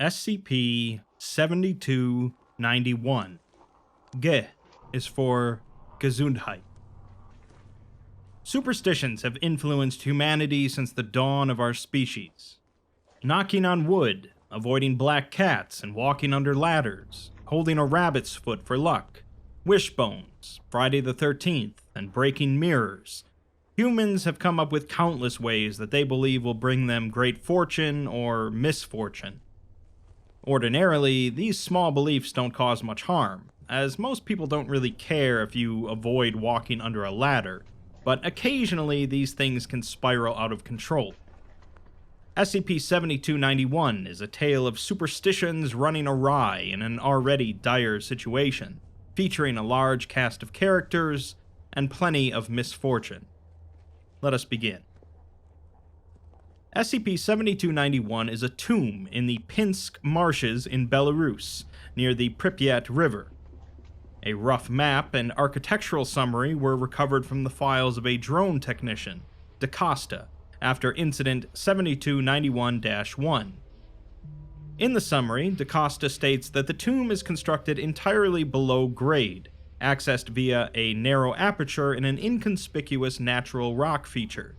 SCP-7291. Ge is for Ĝesundheit. Superstitions have influenced humanity since the dawn of our species. Knocking on wood, avoiding black cats and walking under ladders, holding a rabbit's foot for luck, wishbones, Friday the 13th, and breaking mirrors. Humans have come up with countless ways that they believe will bring them great fortune or misfortune. Ordinarily, these small beliefs don't cause much harm, as most people don't really care if you avoid walking under a ladder, but occasionally these things can spiral out of control. SCP-7291 is a tale of superstitions running awry in an already dire situation, featuring a large cast of characters and plenty of misfortune. Let us begin. SCP-7291 is a tomb in the Pinsk marshes in Belarus, near the Pripyat River. A rough map and architectural summary were recovered from the files of a drone technician, DaCosta, after Incident 7291-1. In the summary, DaCosta states that the tomb is constructed entirely below grade, accessed via a narrow aperture in an inconspicuous natural rock feature.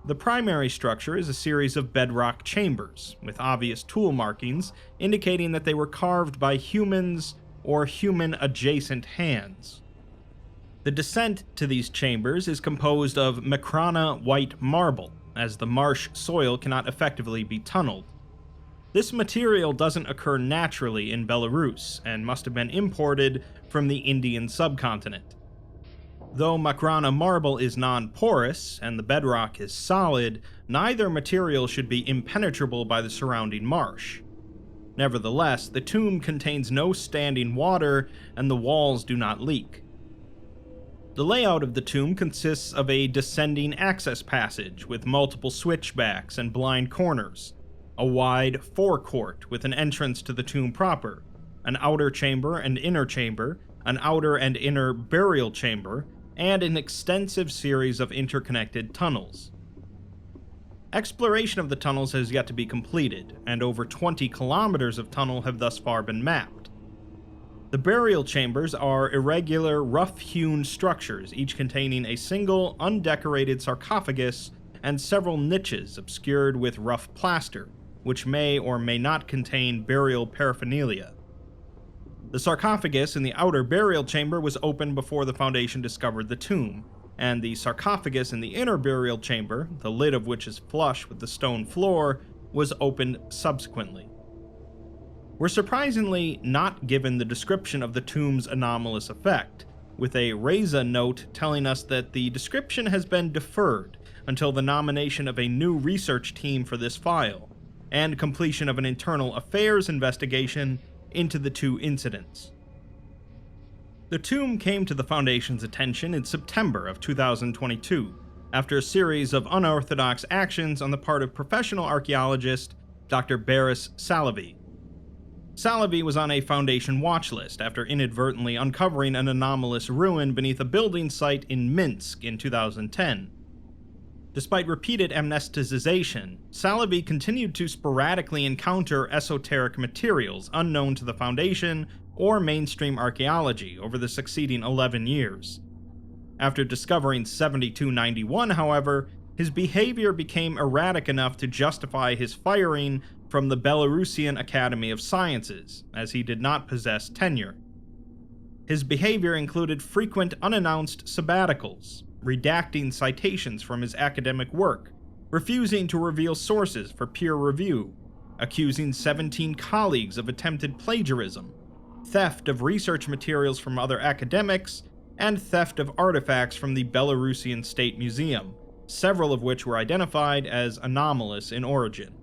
The primary structure is a series of bedrock chambers, with obvious tool markings indicating that they were carved by humans or human-adjacent hands. The descent to these chambers is composed of Makrana white marble, as the marsh soil cannot effectively be tunneled. This material doesn't occur naturally in Belarus, and must have been imported from the Indian subcontinent. Though Makrana marble is non-porous, and the bedrock is solid, neither material should be impenetrable by the surrounding marsh. Nevertheless, the tomb contains no standing water, and the walls do not leak. The layout of the tomb consists of a descending access passage with multiple switchbacks and blind corners, a wide forecourt with an entrance to the tomb proper, an outer chamber and inner chamber, an outer and inner burial chamber, and an extensive series of interconnected tunnels. Exploration of the tunnels has yet to be completed, and over 20 kilometers of tunnel have thus far been mapped. The burial chambers are irregular, rough-hewn structures, each containing a single, undecorated sarcophagus and several niches obscured with rough plaster, which may or may not contain burial paraphernalia. The sarcophagus in the outer burial chamber was opened before the Foundation discovered the tomb, and the sarcophagus in the inner burial chamber, the lid of which is flush with the stone floor, was opened subsequently. We're surprisingly not given the description of the tomb's anomalous effect, with a RESA note telling us that the description has been deferred until the nomination of a new research team for this file, and completion of an internal affairs investigation into the two incidents. The tomb came to the Foundation's attention in September of 2022, after a series of unorthodox actions on the part of professional archaeologist Dr. Boris Salovey. Salovey was on a Foundation watch list after inadvertently uncovering an anomalous ruin beneath a building site in Minsk in 2010. Despite repeated amnesticization, Salovey continued to sporadically encounter esoteric materials unknown to the Foundation or mainstream archaeology over the succeeding 11 years. After discovering 7291, however, his behavior became erratic enough to justify his firing from the Belarusian Academy of Sciences, as he did not possess tenure. His behavior included frequent unannounced sabbaticals, redacting citations from his academic work, refusing to reveal sources for peer review, accusing 17 colleagues of attempted plagiarism, theft of research materials from other academics, and theft of artifacts from the Belarusian State Museum, several of which were identified as anomalous in origin.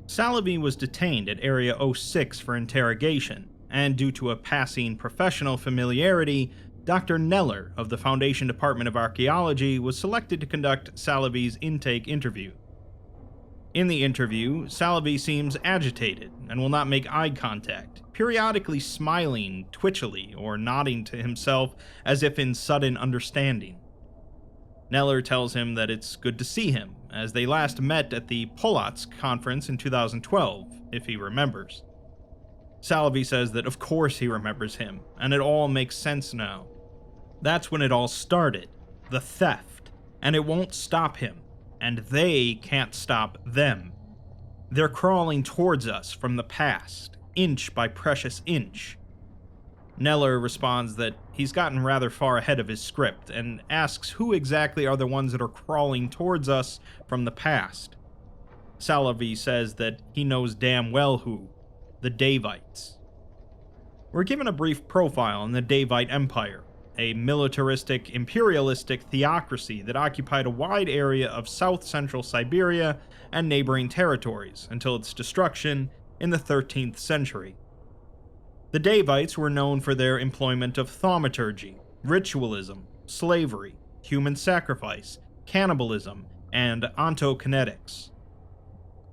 Salovey was detained at Area 06 for interrogation, and due to a passing professional familiarity, Dr. Neller of the Foundation Department of Archaeology was selected to conduct Salovey's intake interview. In the interview, Salovey seems agitated and will not make eye contact, periodically smiling twitchily or nodding to himself as if in sudden understanding. Neller tells him that it's good to see him, as they last met at the Polotsk conference in 2012, if he remembers. Salovey says that of course he remembers him, and it all makes sense now. That's when it all started, the theft, and it won't stop him, and they can't stop them. They're crawling towards us from the past, inch by precious inch. Neller responds that he's gotten rather far ahead of his script and asks who exactly are the ones that are crawling towards us from the past. Salovey says that he knows damn well who, the Davites. We're given a brief profile on the Davite Empire, a militaristic, imperialistic theocracy that occupied a wide area of south-central Siberia and neighboring territories until its destruction in the 13th century. The Davites were known for their employment of thaumaturgy, ritualism, slavery, human sacrifice, cannibalism, and ontokinetics.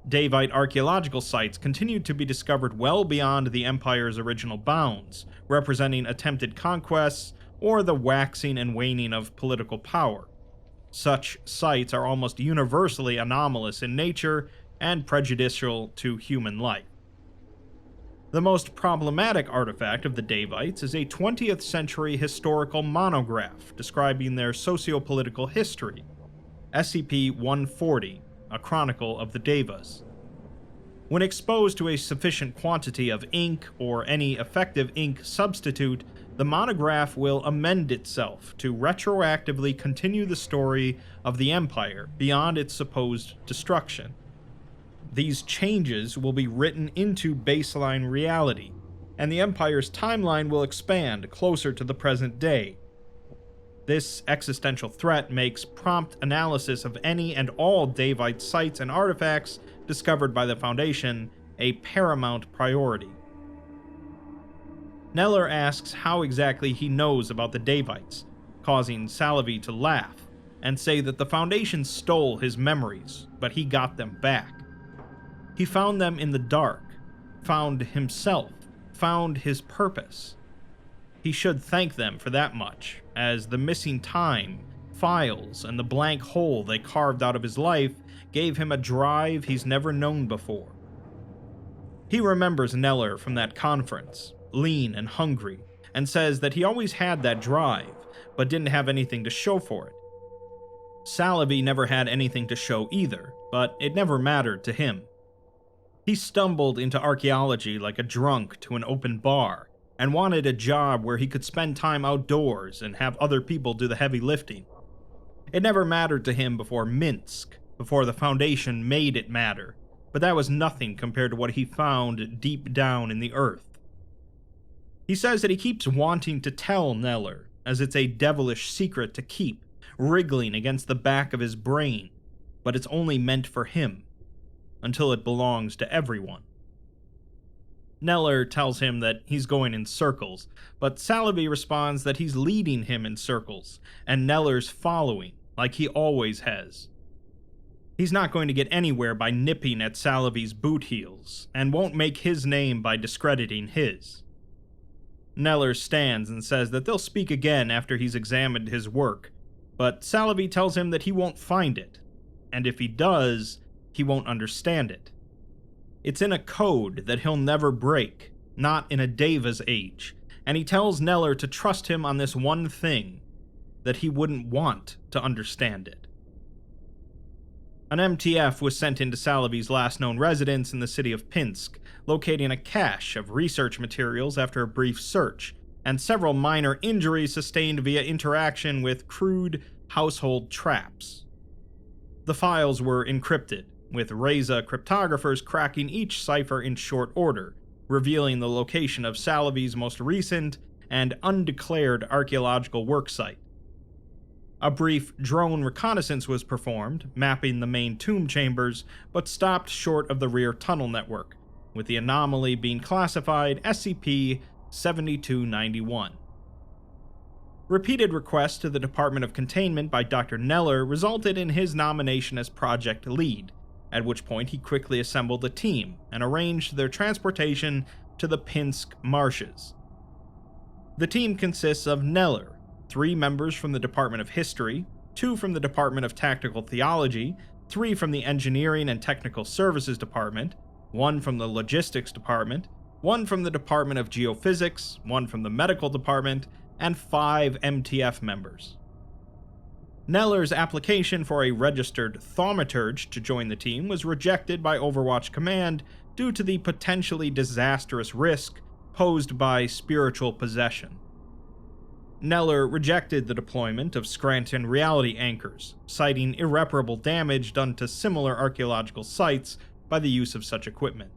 Davite archaeological sites continued to be discovered well beyond the Empire's original bounds, representing attempted conquests or the waxing and waning of political power. Such sites are almost universally anomalous in nature and prejudicial to human life. The most problematic artifact of the Davites is a 20th century historical monograph describing their socio-political history, SCP-140, a chronicle of the Devas. When exposed to a sufficient quantity of ink or any effective ink substitute, the monograph will amend itself to retroactively continue the story of the Empire beyond its supposed destruction. These changes will be written into baseline reality, and the Empire's timeline will expand closer to the present day. This existential threat makes prompt analysis of any and all Davite sites and artifacts discovered by the Foundation a paramount priority. Neller asks how exactly he knows about the Davites, causing Salovey to laugh and say that the Foundation stole his memories, but he got them back. He found them in the dark, found himself, found his purpose. He should thank them for that much, as the missing time, files, and the blank hole they carved out of his life gave him a drive he's never known before. He remembers Neller from that conference, lean and hungry, and says that he always had that drive, but didn't have anything to show for it. Salovey never had anything to show either, but it never mattered to him. He stumbled into archaeology like a drunk to an open bar, and wanted a job where he could spend time outdoors and have other people do the heavy lifting. It never mattered to him before Minsk, before the Foundation made it matter, but that was nothing compared to what he found deep down in the earth. He says that he keeps wanting to tell Neller, as it's a devilish secret to keep, wriggling against the back of his brain, but it's only meant for him, until it belongs to everyone. Neller tells him that he's going in circles, but Salovey responds that he's leading him in circles, and Neller's following, like he always has. He's not going to get anywhere by nipping at Salovey's boot heels, and won't make his name by discrediting his. Neller stands and says that they'll speak again after he's examined his work, but Salovey tells him that he won't find it, and if he does, he won't understand it. It's in a code that he'll never break, not in a Deva's age, and he tells Neller to trust him on this one thing, that he wouldn't want to understand it. An MTF was sent into Salovey's last known residence in the city of Pinsk, locating a cache of research materials after a brief search, and several minor injuries sustained via interaction with crude household traps. The files were encrypted, with Reza cryptographers cracking each cipher in short order, revealing the location of Salovey's most recent and undeclared archaeological worksite. A brief drone reconnaissance was performed, mapping the main tomb chambers, but stopped short of the rear tunnel network, with the anomaly being classified SCP-7291. Repeated requests to the Department of Containment by Dr. Neller resulted in his nomination as project lead, at which point he quickly assembled a team and arranged their transportation to the Pinsk marshes. The team consists of Neller, 3 members from the Department of History, 2 from the Department of Tactical Theology, 3 from the Engineering and Technical Services Department, 1 from the Logistics Department, 1 from the Department of Geophysics, 1 from the Medical Department, and 5 MTF members. Neller's application for a registered thaumaturge to join the team was rejected by Overwatch Command due to the potentially disastrous risk posed by spiritual possession. Neller rejected the deployment of Scranton reality anchors, citing irreparable damage done to similar archaeological sites by the use of such equipment.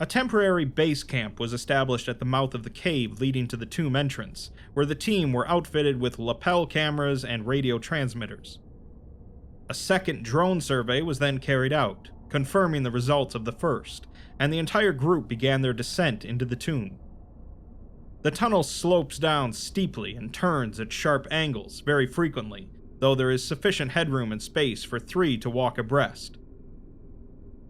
A temporary base camp was established at the mouth of the cave leading to the tomb entrance, where the team were outfitted with lapel cameras and radio transmitters. A second drone survey was then carried out, confirming the results of the first, and the entire group began their descent into the tomb. The tunnel slopes down steeply and turns at sharp angles very frequently, though there is sufficient headroom and space for 3 to walk abreast.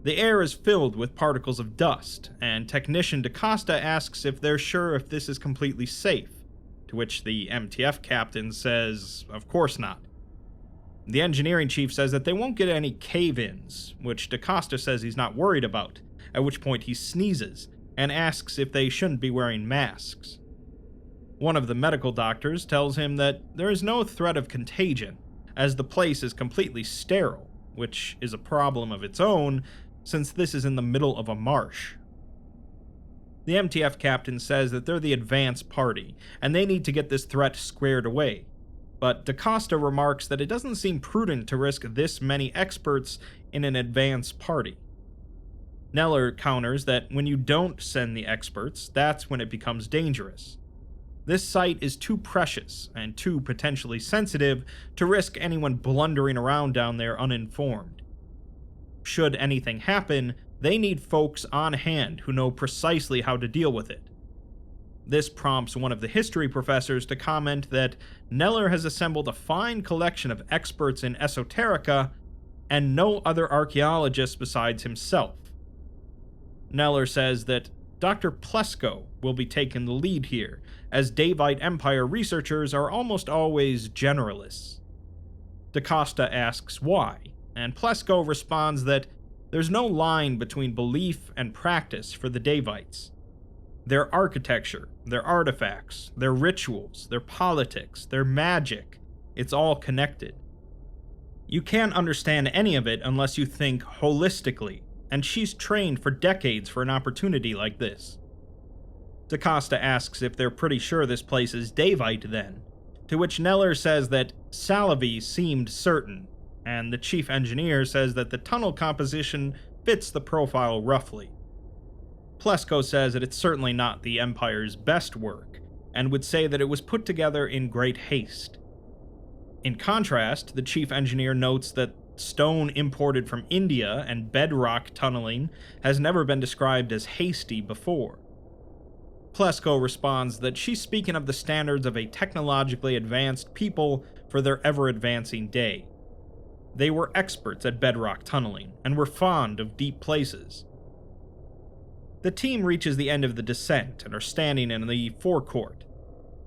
The air is filled with particles of dust, and Technician DaCosta asks if they're sure if this is completely safe, to which the MTF captain says, of course not. The engineering chief says that they won't get any cave-ins, which DaCosta says he's not worried about, at which point he sneezes, and asks if they shouldn't be wearing masks. One of the medical doctors tells him that there is no threat of contagion, as the place is completely sterile, which is a problem of its own, since this is in the middle of a marsh. The MTF captain says that they're the advance party, and they need to get this threat squared away, but DaCosta remarks that it doesn't seem prudent to risk this many experts in an advance party. Neller counters that when you don't send the experts, that's when it becomes dangerous. This site is too precious and too potentially sensitive to risk anyone blundering around down there uninformed. Should anything happen, they need folks on hand who know precisely how to deal with it. This prompts one of the history professors to comment that Neller has assembled a fine collection of experts in esoterica and no other archaeologists besides himself. Neller says that Dr. Plesko will be taking the lead here, as Davite Empire researchers are almost always generalists. DaCosta asks why, and Plesko responds that there's no line between belief and practice for the Davites. Their architecture, their artifacts, their rituals, their politics, their magic, it's all connected. You can't understand any of it unless you think holistically, and she's trained for decades for an opportunity like this. DaCosta asks if they're pretty sure this place is Davite then, to which Neller says that Salavi seemed certain, and the chief engineer says that the tunnel composition fits the profile roughly. Plesko says that it's certainly not the Empire's best work, and would say that it was put together in great haste. In contrast, the chief engineer notes that stone imported from India and bedrock tunneling has never been described as hasty before. Plesko responds that she's speaking of the standards of a technologically advanced people for their ever-advancing day. They were experts at bedrock tunneling, and were fond of deep places. The team reaches the end of the descent and are standing in the forecourt.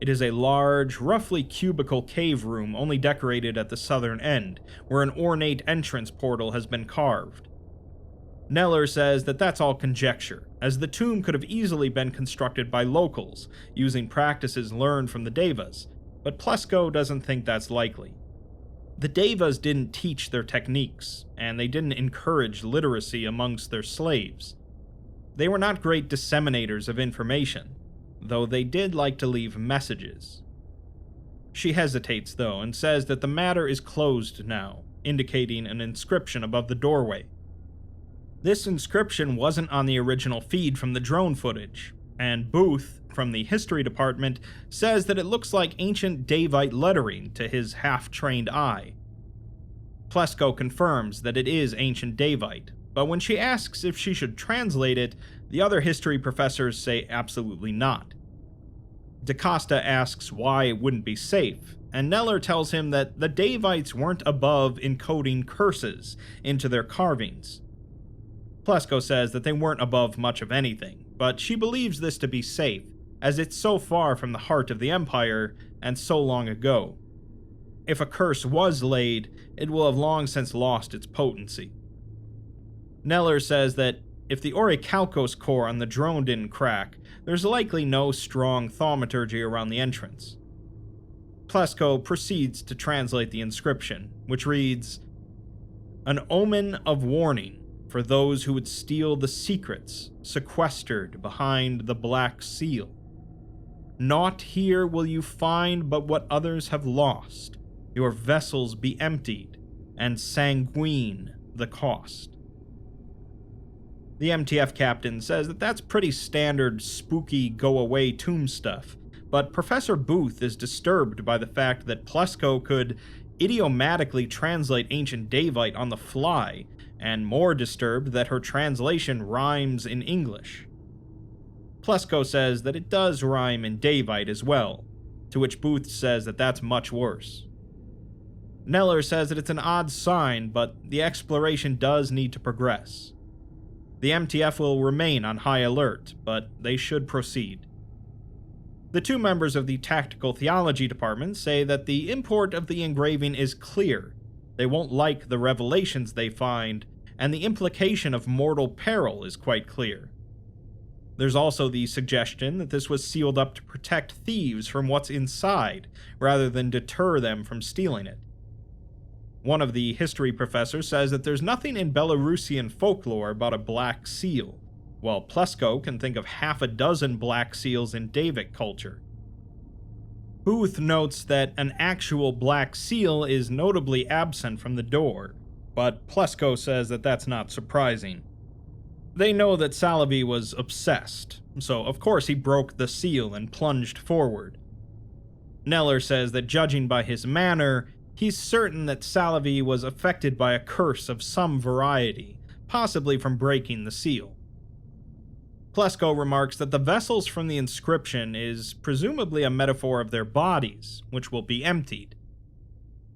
It is a large, roughly cubical cave room only decorated at the southern end, where an ornate entrance portal has been carved. Neller says that that's all conjecture, as the tomb could have easily been constructed by locals, using practices learned from the Devas, but Plesko doesn't think that's likely. The Devas didn't teach their techniques, and they didn't encourage literacy amongst their slaves. They were not great disseminators of information, though they did like to leave messages. She hesitates, though, and says that the matter is closed now, indicating an inscription above the doorway. This inscription wasn't on the original feed from the drone footage, and Booth, from the history department, says that it looks like ancient Davite lettering to his half-trained eye. Plesko confirms that it is ancient Davite, but when she asks if she should translate it, the other history professors say absolutely not. DaCosta asks why it wouldn't be safe, and Neller tells him that the Davites weren't above encoding curses into their carvings. Plesko says that they weren't above much of anything, but she believes this to be safe, as it's so far from the heart of the Empire, and so long ago. if a curse was laid, it will have long since lost its potency. Neller says that if the Orichalcos core on the drone didn't crack, there's likely no strong thaumaturgy around the entrance. Plesko proceeds to translate the inscription, which reads, "An omen of warning for those who would steal the secrets sequestered behind the Black Seal. Naught here will you find but what others have lost. Your vessels be emptied, and sanguine the cost." The MTF captain says that that's pretty standard spooky go-away tomb stuff, but Professor Booth is disturbed by the fact that Plesko could idiomatically translate ancient Davite on the fly, and more disturbed that her translation rhymes in English. Plesko says that it does rhyme in Davite as well, to which Booth says that that's much worse. Neller says that it's an odd sign, but the exploration does need to progress. The MTF will remain on high alert, but they should proceed. The two members of the Tactical Theology Department say that the import of the engraving is clear. They won't like the revelations they find, and the implication of mortal peril is quite clear. There's also the suggestion that this was sealed up to protect thieves from what's inside, rather than deter them from stealing it. One of the history professors says that there's nothing in Belarusian folklore about a black seal, while Plesko can think of half a dozen black seals in Davic culture. Booth notes that an actual black seal is notably absent from the door, but Plesko says that that's not surprising. They know that Salavi was obsessed, so of course he broke the seal and plunged forward. Neller says that judging by his manner, he's certain that Salavi was affected by a curse of some variety, possibly from breaking the seal. Plesko remarks that the vessels from the inscription is presumably a metaphor of their bodies, which will be emptied.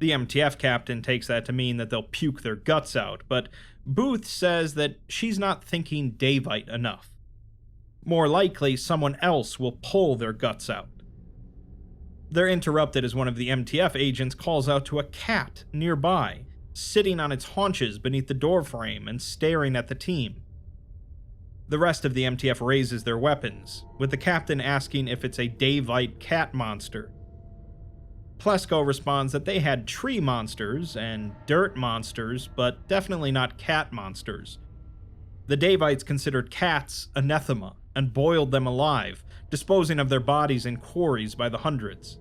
The MTF captain takes that to mean that they'll puke their guts out, but Booth says that she's not thinking Davite enough. More likely, someone else will pull their guts out. They're interrupted as one of the MTF agents calls out to a cat nearby, sitting on its haunches beneath the doorframe and staring at the team. The rest of the MTF raises their weapons, with the captain asking if it's a Davite cat monster. Plesko responds that they had tree monsters and dirt monsters, but definitely not cat monsters. The Davites considered cats anathema and boiled them alive, disposing of their bodies in quarries by the hundreds.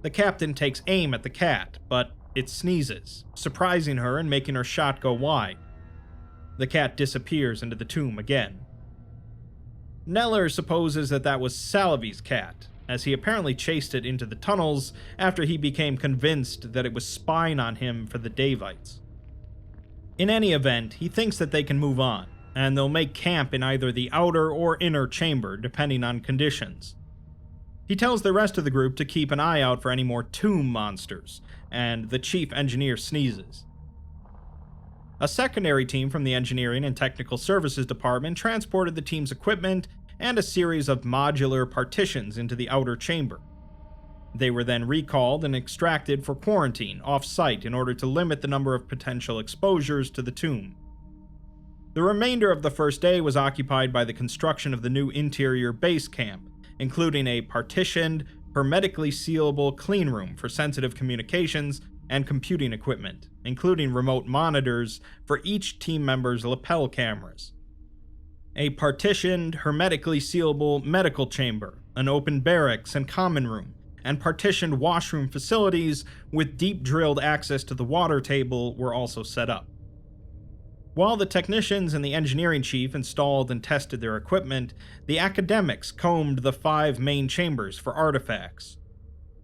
The captain takes aim at the cat, but it sneezes, surprising her and making her shot go wide. The cat disappears into the tomb again. Neller supposes that that was Salavi's cat, as he apparently chased it into the tunnels after he became convinced that it was spying on him for the Davites. In any event, he thinks that they can move on, and they'll make camp in either the outer or inner chamber, depending on conditions. He tells the rest of the group to keep an eye out for any more tomb monsters, and the chief engineer sneezes. A secondary team from the Engineering and Technical Services Department transported the team's equipment and a series of modular partitions into the outer chamber. They were then recalled and extracted for quarantine off-site in order to limit the number of potential exposures to the tomb. The remainder of the first day was occupied by the construction of the new interior base camp, including a partitioned, hermetically sealable cleanroom for sensitive communications and computing equipment, including remote monitors for each team member's lapel cameras. A partitioned, hermetically sealable medical chamber, an open barracks and common room, and partitioned washroom facilities with deep-drilled access to the water table were also set up. While the technicians and the engineering chief installed and tested their equipment, the academics combed the 5 main chambers for artifacts.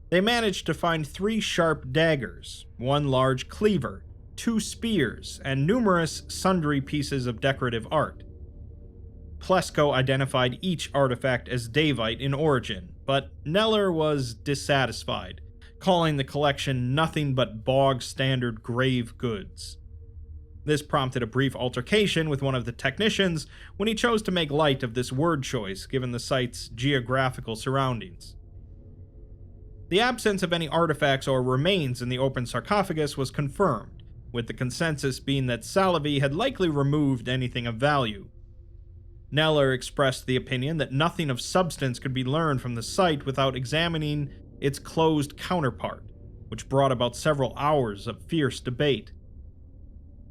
They managed to find 3 sharp daggers, 1 large cleaver, 2 spears, and numerous sundry pieces of decorative art. Plesko identified each artifact as Davite in origin, but Neller was dissatisfied, calling the collection nothing but bog-standard grave goods. This prompted a brief altercation with one of the technicians when he chose to make light of this word choice given the site's geographical surroundings. The absence of any artifacts or remains in the open sarcophagus was confirmed, with the consensus being that Salovey had likely removed anything of value. Neller expressed the opinion that nothing of substance could be learned from the site without examining its closed counterpart, which brought about several hours of fierce debate.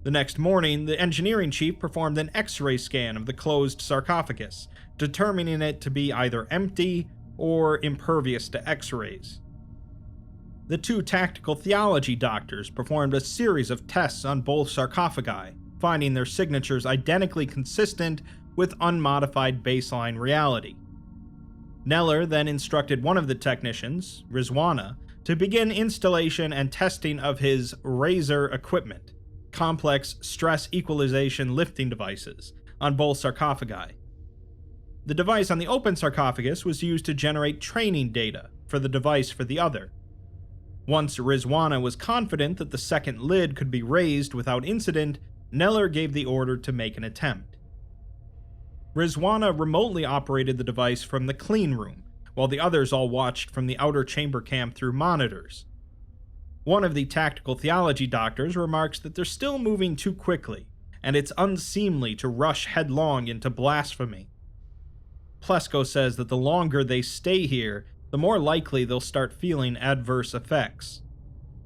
The next morning, the engineering chief performed an X-ray scan of the closed sarcophagus, determining it to be either empty or impervious to X-rays. The two tactical theology doctors performed a series of tests on both sarcophagi, finding their signatures identically consistent with unmodified baseline reality. Neller then instructed one of the technicians, Rizwana, to begin installation and testing of his Razor equipment, complex stress equalization lifting devices, on both sarcophagi. The device on the open sarcophagus was used to generate training data for the device for the other. Once Rizwana was confident that the second lid could be raised without incident, Neller gave the order to make an attempt. Rizwana remotely operated the device from the clean room, while the others all watched from the outer chamber cam through monitors. One of the tactical theology doctors remarks that they're still moving too quickly, and it's unseemly to rush headlong into blasphemy. Plesko says that the longer they stay here, the more likely they'll start feeling adverse effects.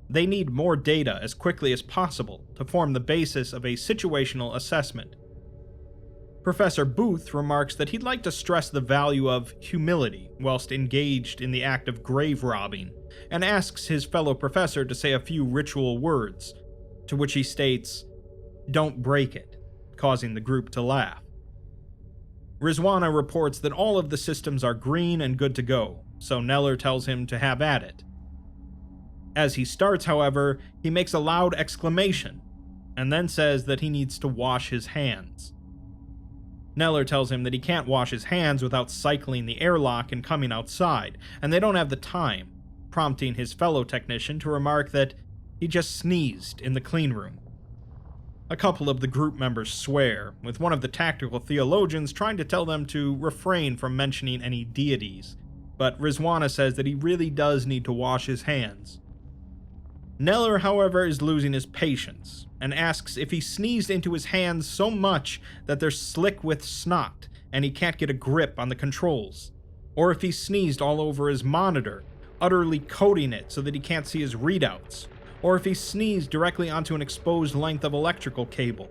They need more data as quickly as possible to form the basis of a situational assessment. Professor Booth remarks that he'd like to stress the value of humility whilst engaged in the act of grave robbing, and asks his fellow professor to say a few ritual words, to which he states, "Don't break it," causing the group to laugh. Rizwana reports that all of the systems are green and good to go, so Neller tells him to have at it. As he starts, however, he makes a loud exclamation, and then says that he needs to wash his hands. Neller tells him that he can't wash his hands without cycling the airlock and coming outside, and they don't have the time, prompting his fellow technician to remark that he just sneezed in the clean room. A couple of the group members swear, with one of the tactical theologians trying to tell them to refrain from mentioning any deities, but Rizwana says that he really does need to wash his hands. Neller, however, is losing his patience, and asks if he sneezed into his hands so much that they're slick with snot and he can't get a grip on the controls, or if he sneezed all over his monitor, utterly coating it so that he can't see his readouts, or if he sneezed directly onto an exposed length of electrical cable.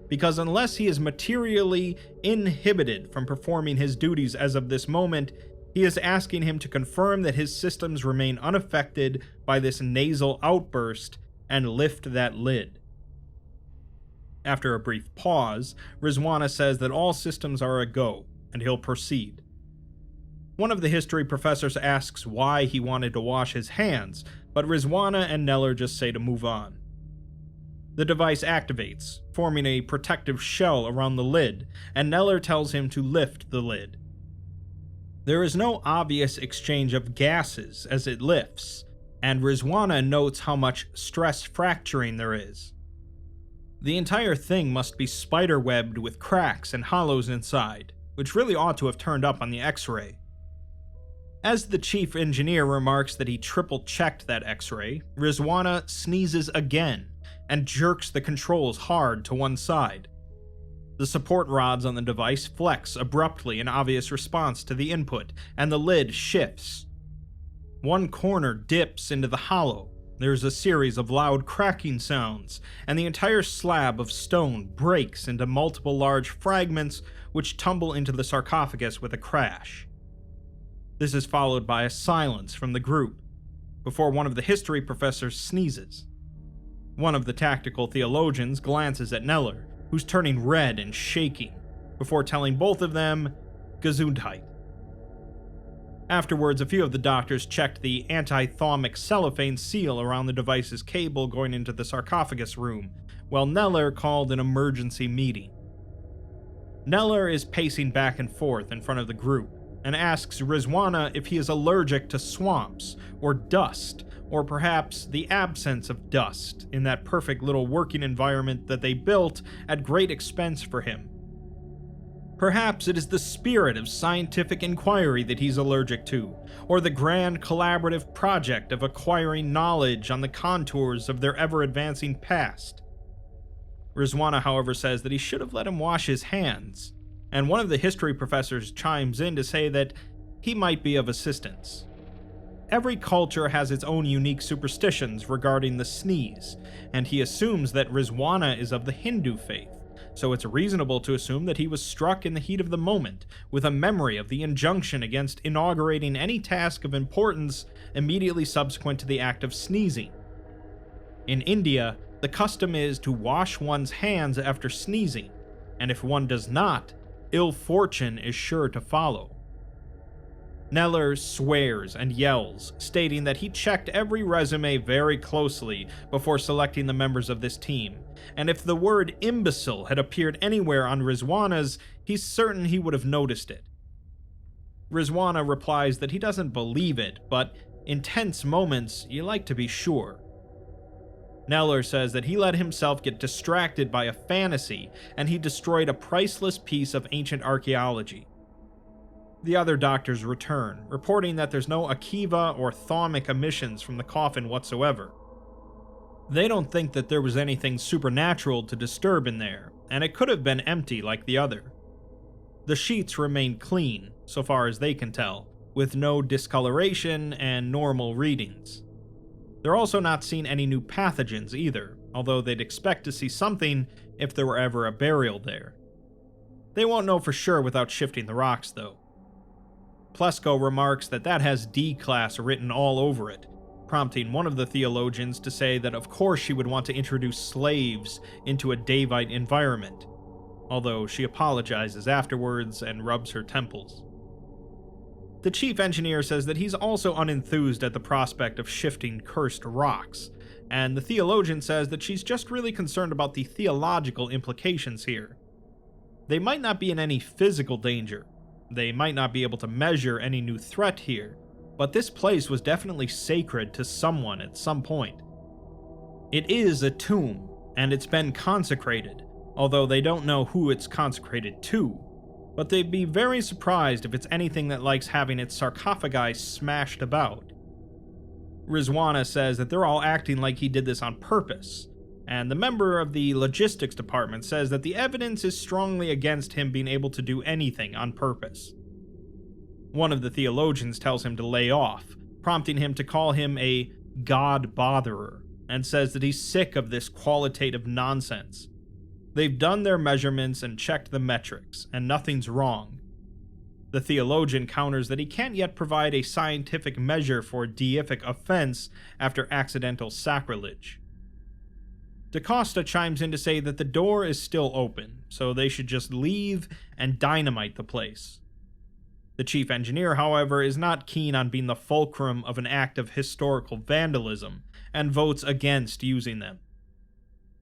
Because unless he is materially inhibited from performing his duties as of this moment, he is asking him to confirm that his systems remain unaffected by this nasal outburst and lift that lid. After a brief pause, Rizwana says that all systems are a go, and he'll proceed. One of the history professors asks why he wanted to wash his hands, but Rizwana and Neller just say to move on. The device activates, forming a protective shell around the lid, and Neller tells him to lift the lid. There is no obvious exchange of gases as it lifts, and Rizwana notes how much stress fracturing there is. The entire thing must be spiderwebbed with cracks and hollows inside, which really ought to have turned up on the X-ray. As the chief engineer remarks that he triple-checked that X-ray, Rizwana sneezes again and jerks the controls hard to one side. The support rods on the device flex abruptly in obvious response to the input, and the lid shifts. One corner dips into the hollow. There's a series of loud cracking sounds, and the entire slab of stone breaks into multiple large fragments which tumble into the sarcophagus with a crash. This is followed by a silence from the group, before one of the history professors sneezes. One of the tactical theologians glances at Neller, who's turning red and shaking, before telling both of them, Ĝesundheit. Afterwards, a few of the doctors checked the anti-thaumic cellophane seal around the device's cable going into the sarcophagus room, while Neller called an emergency meeting. Neller is pacing back and forth in front of the group, and asks Rizwana if he is allergic to swamps, or dust, or perhaps the absence of dust in that perfect little working environment that they built at great expense for him. Perhaps it is the spirit of scientific inquiry that he's allergic to, or the grand collaborative project of acquiring knowledge on the contours of their ever-advancing past. รี้zwana, however, says that he should have let him wash his hands, and one of the history professors chimes in to say that he might be of assistance. Every culture has its own unique superstitions regarding the sneeze, and he assumes that รี้zwana is of the Hindu faith, so it's reasonable to assume that he was struck in the heat of the moment with a memory of the injunction against inaugurating any task of importance immediately subsequent to the act of sneezing. In India, the custom is to wash one's hands after sneezing, and if one does not, ill fortune is sure to follow. Neller swears and yells, stating that he checked every resume very closely before selecting the members of this team, and if the word imbecile had appeared anywhere on รี้zwana's, he's certain he would have noticed it. รี้zwana replies that he doesn't believe it, but in tense moments, you like to be sure. Neller says that he let himself get distracted by a fantasy, and he destroyed a priceless piece of ancient archaeology. The other doctors return, reporting that there's no Akiva or thaumic emissions from the coffin whatsoever. They don't think that there was anything supernatural to disturb in there, and it could have been empty like the other. The sheets remain clean, so far as they can tell, with no discoloration and normal readings. They're also not seeing any new pathogens either, although they'd expect to see something if there were ever a burial there. They won't know for sure without shifting the rocks, though. Plesko remarks that has D-Class written all over it, prompting one of the theologians to say that of course she would want to introduce slaves into a Davite environment, although she apologizes afterwards and rubs her temples. The chief engineer says that he's also unenthused at the prospect of shifting cursed rocks, and the theologian says that she's just really concerned about the theological implications here. They might not be in any physical danger, they might not be able to measure any new threat here, but this place was definitely sacred to someone at some point. It is a tomb, and it's been consecrated, although they don't know who it's consecrated to, but they'd be very surprised if it's anything that likes having its sarcophagi smashed about. รี้zwana says that they're all acting like he did this on purpose, and the member of the logistics department says that the evidence is strongly against him being able to do anything on purpose. One of the theologians tells him to lay off, prompting him to call him a God botherer, and says that he's sick of this qualitative nonsense. They've done their measurements and checked the metrics, and nothing's wrong. The theologian counters that he can't yet provide a scientific measure for deific offense after accidental sacrilege. DaCosta chimes in to say that the door is still open, so they should just leave and dynamite the place. The chief engineer, however, is not keen on being the fulcrum of an act of historical vandalism, and votes against using them.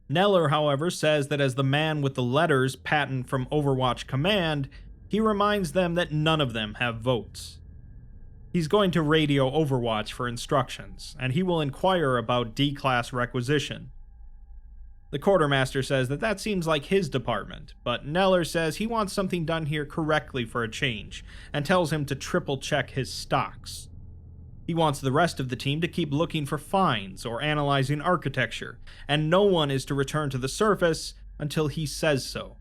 Neller, however, says that as the man with the letters patent from Overwatch Command, he reminds them that none of them have votes. He's going to radio Overwatch for instructions, and he will inquire about D-Class requisition. The quartermaster says that seems like his department, but Neller says he wants something done here correctly for a change, and tells him to triple-check his stocks. He wants the rest of the team to keep looking for finds or analyzing architecture, and no one is to return to the surface until he says so.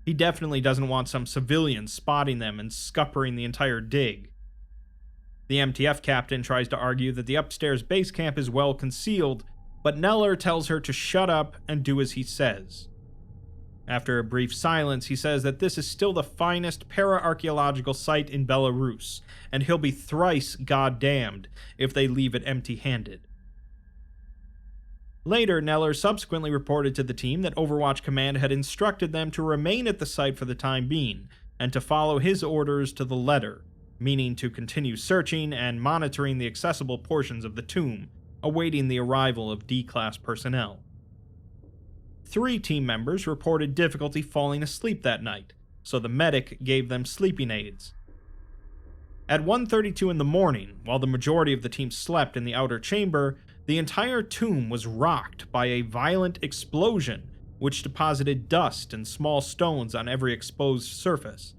He definitely doesn't want some civilians spotting them and scuppering the entire dig. The MTF captain tries to argue that the upstairs base camp is well concealed, but Neller tells her to shut up and do as he says. After a brief silence, he says that this is still the finest para-archaeological site in Belarus, and he'll be thrice goddamned if they leave it empty-handed. Later, Neller subsequently reported to the team that Overwatch Command had instructed them to remain at the site for the time being, and to follow his orders to the letter, meaning to continue searching and monitoring the accessible portions of the tomb, awaiting the arrival of D-Class personnel. 3 team members reported difficulty falling asleep that night, so the medic gave them sleeping aids. At 1:32 in the morning, while the majority of the team slept in the outer chamber, the entire tomb was rocked by a violent explosion, which deposited dust and small stones on every exposed surface.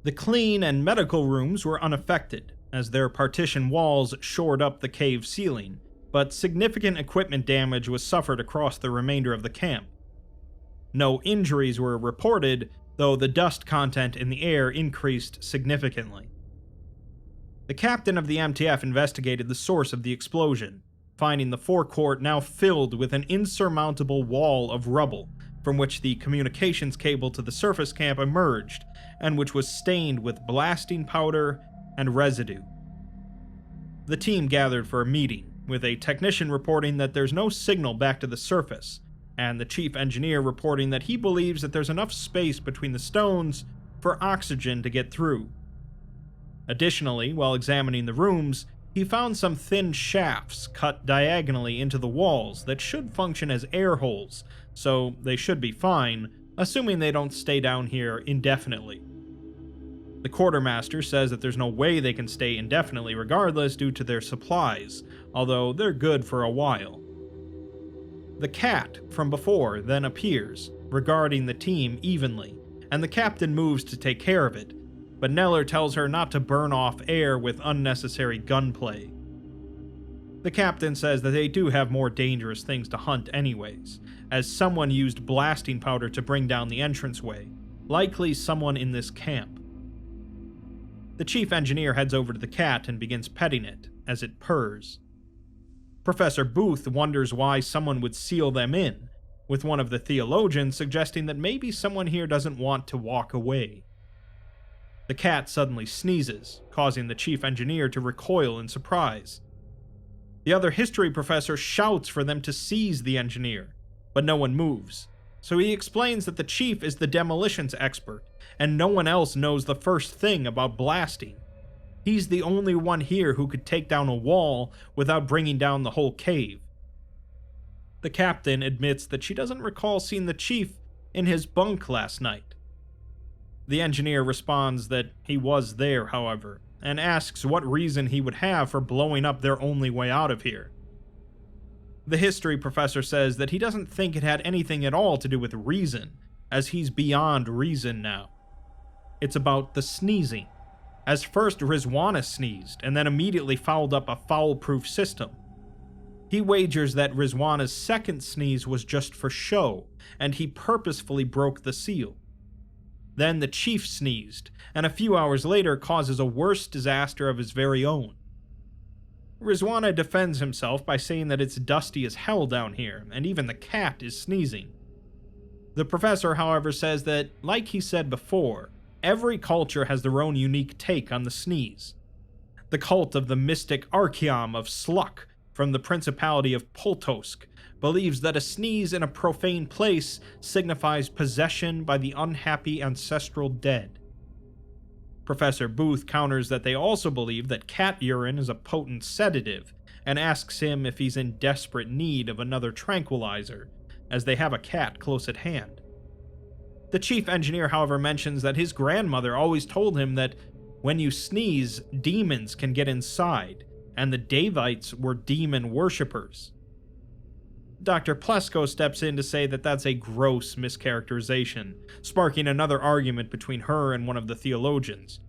The clean and medical rooms were unaffected, as their partition walls shored up the cave ceiling, but significant equipment damage was suffered across the remainder of the camp. No injuries were reported, though the dust content in the air increased significantly. The captain of the MTF investigated the source of the explosion, finding the forecourt now filled with an insurmountable wall of rubble, from which the communications cable to the surface camp emerged, and which was stained with blasting powder and residue. The team gathered for a meeting, with a technician reporting that there's no signal back to the surface, and the chief engineer reporting that he believes that there's enough space between the stones for oxygen to get through. Additionally, while examining the rooms, he found some thin shafts cut diagonally into the walls that should function as air holes, so they should be fine, assuming they don't stay down here indefinitely. The quartermaster says that there's no way they can stay indefinitely regardless due to their supplies, although they're good for a while. The cat from before then appears, regarding the team evenly, and the captain moves to take care of it, but Neller tells her not to burn off air with unnecessary gunplay. The captain says that they do have more dangerous things to hunt anyways, as someone used blasting powder to bring down the entranceway, likely someone in this camp. The chief engineer heads over to the cat and begins petting it, as it purrs. Professor Booth wonders why someone would seal them in, with one of the theologians suggesting that maybe someone here doesn't want to walk away. The cat suddenly sneezes, causing the chief engineer to recoil in surprise. The other history professor shouts for them to seize the engineer, but no one moves, so he explains that the chief is the demolitions expert, and no one else knows the first thing about blasting. He's the only one here who could take down a wall without bringing down the whole cave. The captain admits that she doesn't recall seeing the chief in his bunk last night. The engineer responds that he was there, however, and asks what reason he would have for blowing up their only way out of here. The history professor says that he doesn't think it had anything at all to do with reason, as he's beyond reason now. It's about the sneezing, as first รี้ζουάνα sneezed and then immediately fouled up a foul-proof system. He wagers that รี้ζουάna's second sneeze was just for show, and he purposefully broke the seal. Then the chief sneezed, and a few hours later causes a worse disaster of his very own. รี้ζουάνα defends himself by saying that it's dusty as hell down here, and even the cat is sneezing. The professor, however, says that, like he said before, every culture has their own unique take on the sneeze. The cult of the mystic Archeom of Sluk from the Principality of Poltosk believes that a sneeze in a profane place signifies possession by the unhappy ancestral dead. Professor Booth counters that they also believe that cat urine is a potent sedative, and asks him if he's in desperate need of another tranquilizer, as they have a cat close at hand. The chief engineer, however, mentions that his grandmother always told him that when you sneeze, demons can get inside, and the Davites were demon worshippers. Dr. Plesko steps in to say that that's a gross mischaracterization, sparking another argument between her and one of the theologians.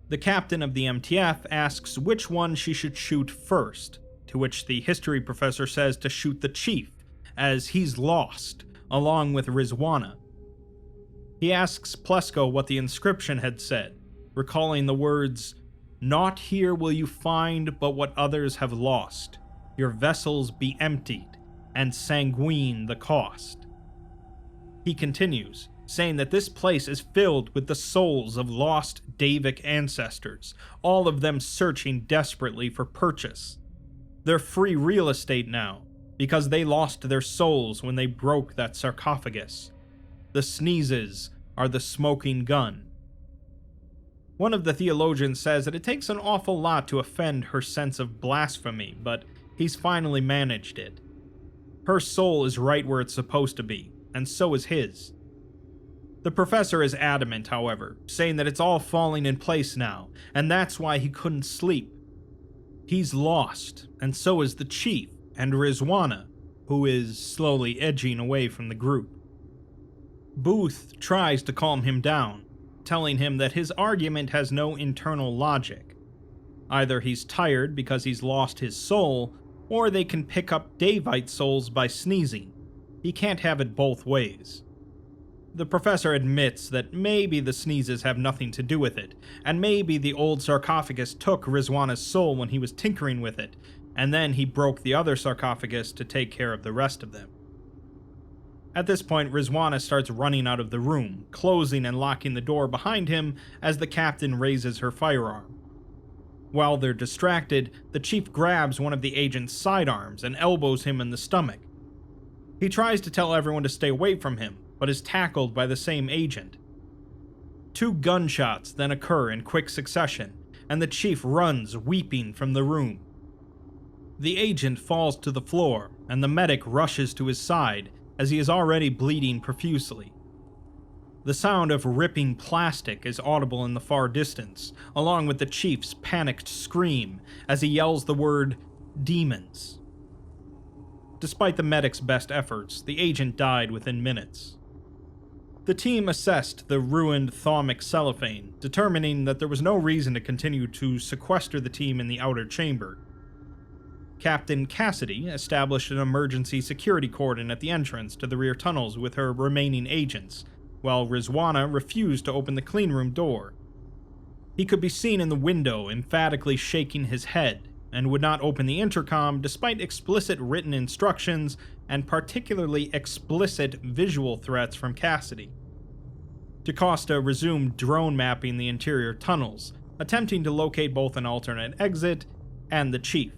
The captain of the MTF asks which one she should shoot first, to which the history professor says to shoot the chief, as he's lost, along with รี้ζουάνα. He asks Plesko what the inscription had said, recalling the words, "Naught here will you find but what others have lost. Your vessels be emptied, and sanguine the cost." He continues, saying that this place is filled with the souls of lost Davic ancestors, all of them searching desperately for purchase. They're free real estate now, because they lost their souls when they broke that sarcophagus. The sneezes are the smoking gun. One of the theologians says that it takes an awful lot to offend her sense of blasphemy, but he's finally managed it. Her soul is right where it's supposed to be, and so is his. The professor is adamant, however, saying that it's all falling in place now, and that's why he couldn't sleep. He's lost, and so is the chief and รี้ζουάνα, who is slowly edging away from the group. Booth tries to calm him down, telling him that his argument has no internal logic. Either he's tired because he's lost his soul, or they can pick up Davite souls by sneezing. He can't have it both ways. The professor admits that maybe the sneezes have nothing to do with it, and maybe the old sarcophagus took Rizwana's soul when he was tinkering with it, and then he broke the other sarcophagus to take care of the rest of them. At this point, Rizwana starts running out of the room, closing and locking the door behind him as the captain raises her firearm. While they're distracted, the chief grabs one of the agent's sidearms and elbows him in the stomach. He tries to tell everyone to stay away from him, but is tackled by the same agent. 2 gunshots then occur in quick succession, and the chief runs weeping from the room. The agent falls to the floor, and the medic rushes to his side, as he is already bleeding profusely. The sound of ripping plastic is audible in the far distance, along with the chief's panicked scream as he yells the word, "Demons." Despite the medic's best efforts, the agent died within minutes. The team assessed the ruined thermic cellophane, determining that there was no reason to continue to sequester the team in the outer chamber. Captain Cassidy established an emergency security cordon at the entrance to the rear tunnels with her remaining agents, while Rizwana refused to open the cleanroom door. He could be seen in the window emphatically shaking his head, and would not open the intercom despite explicit written instructions and particularly explicit visual threats from Cassidy. DaCosta resumed drone mapping the interior tunnels, attempting to locate both an alternate exit and the chief.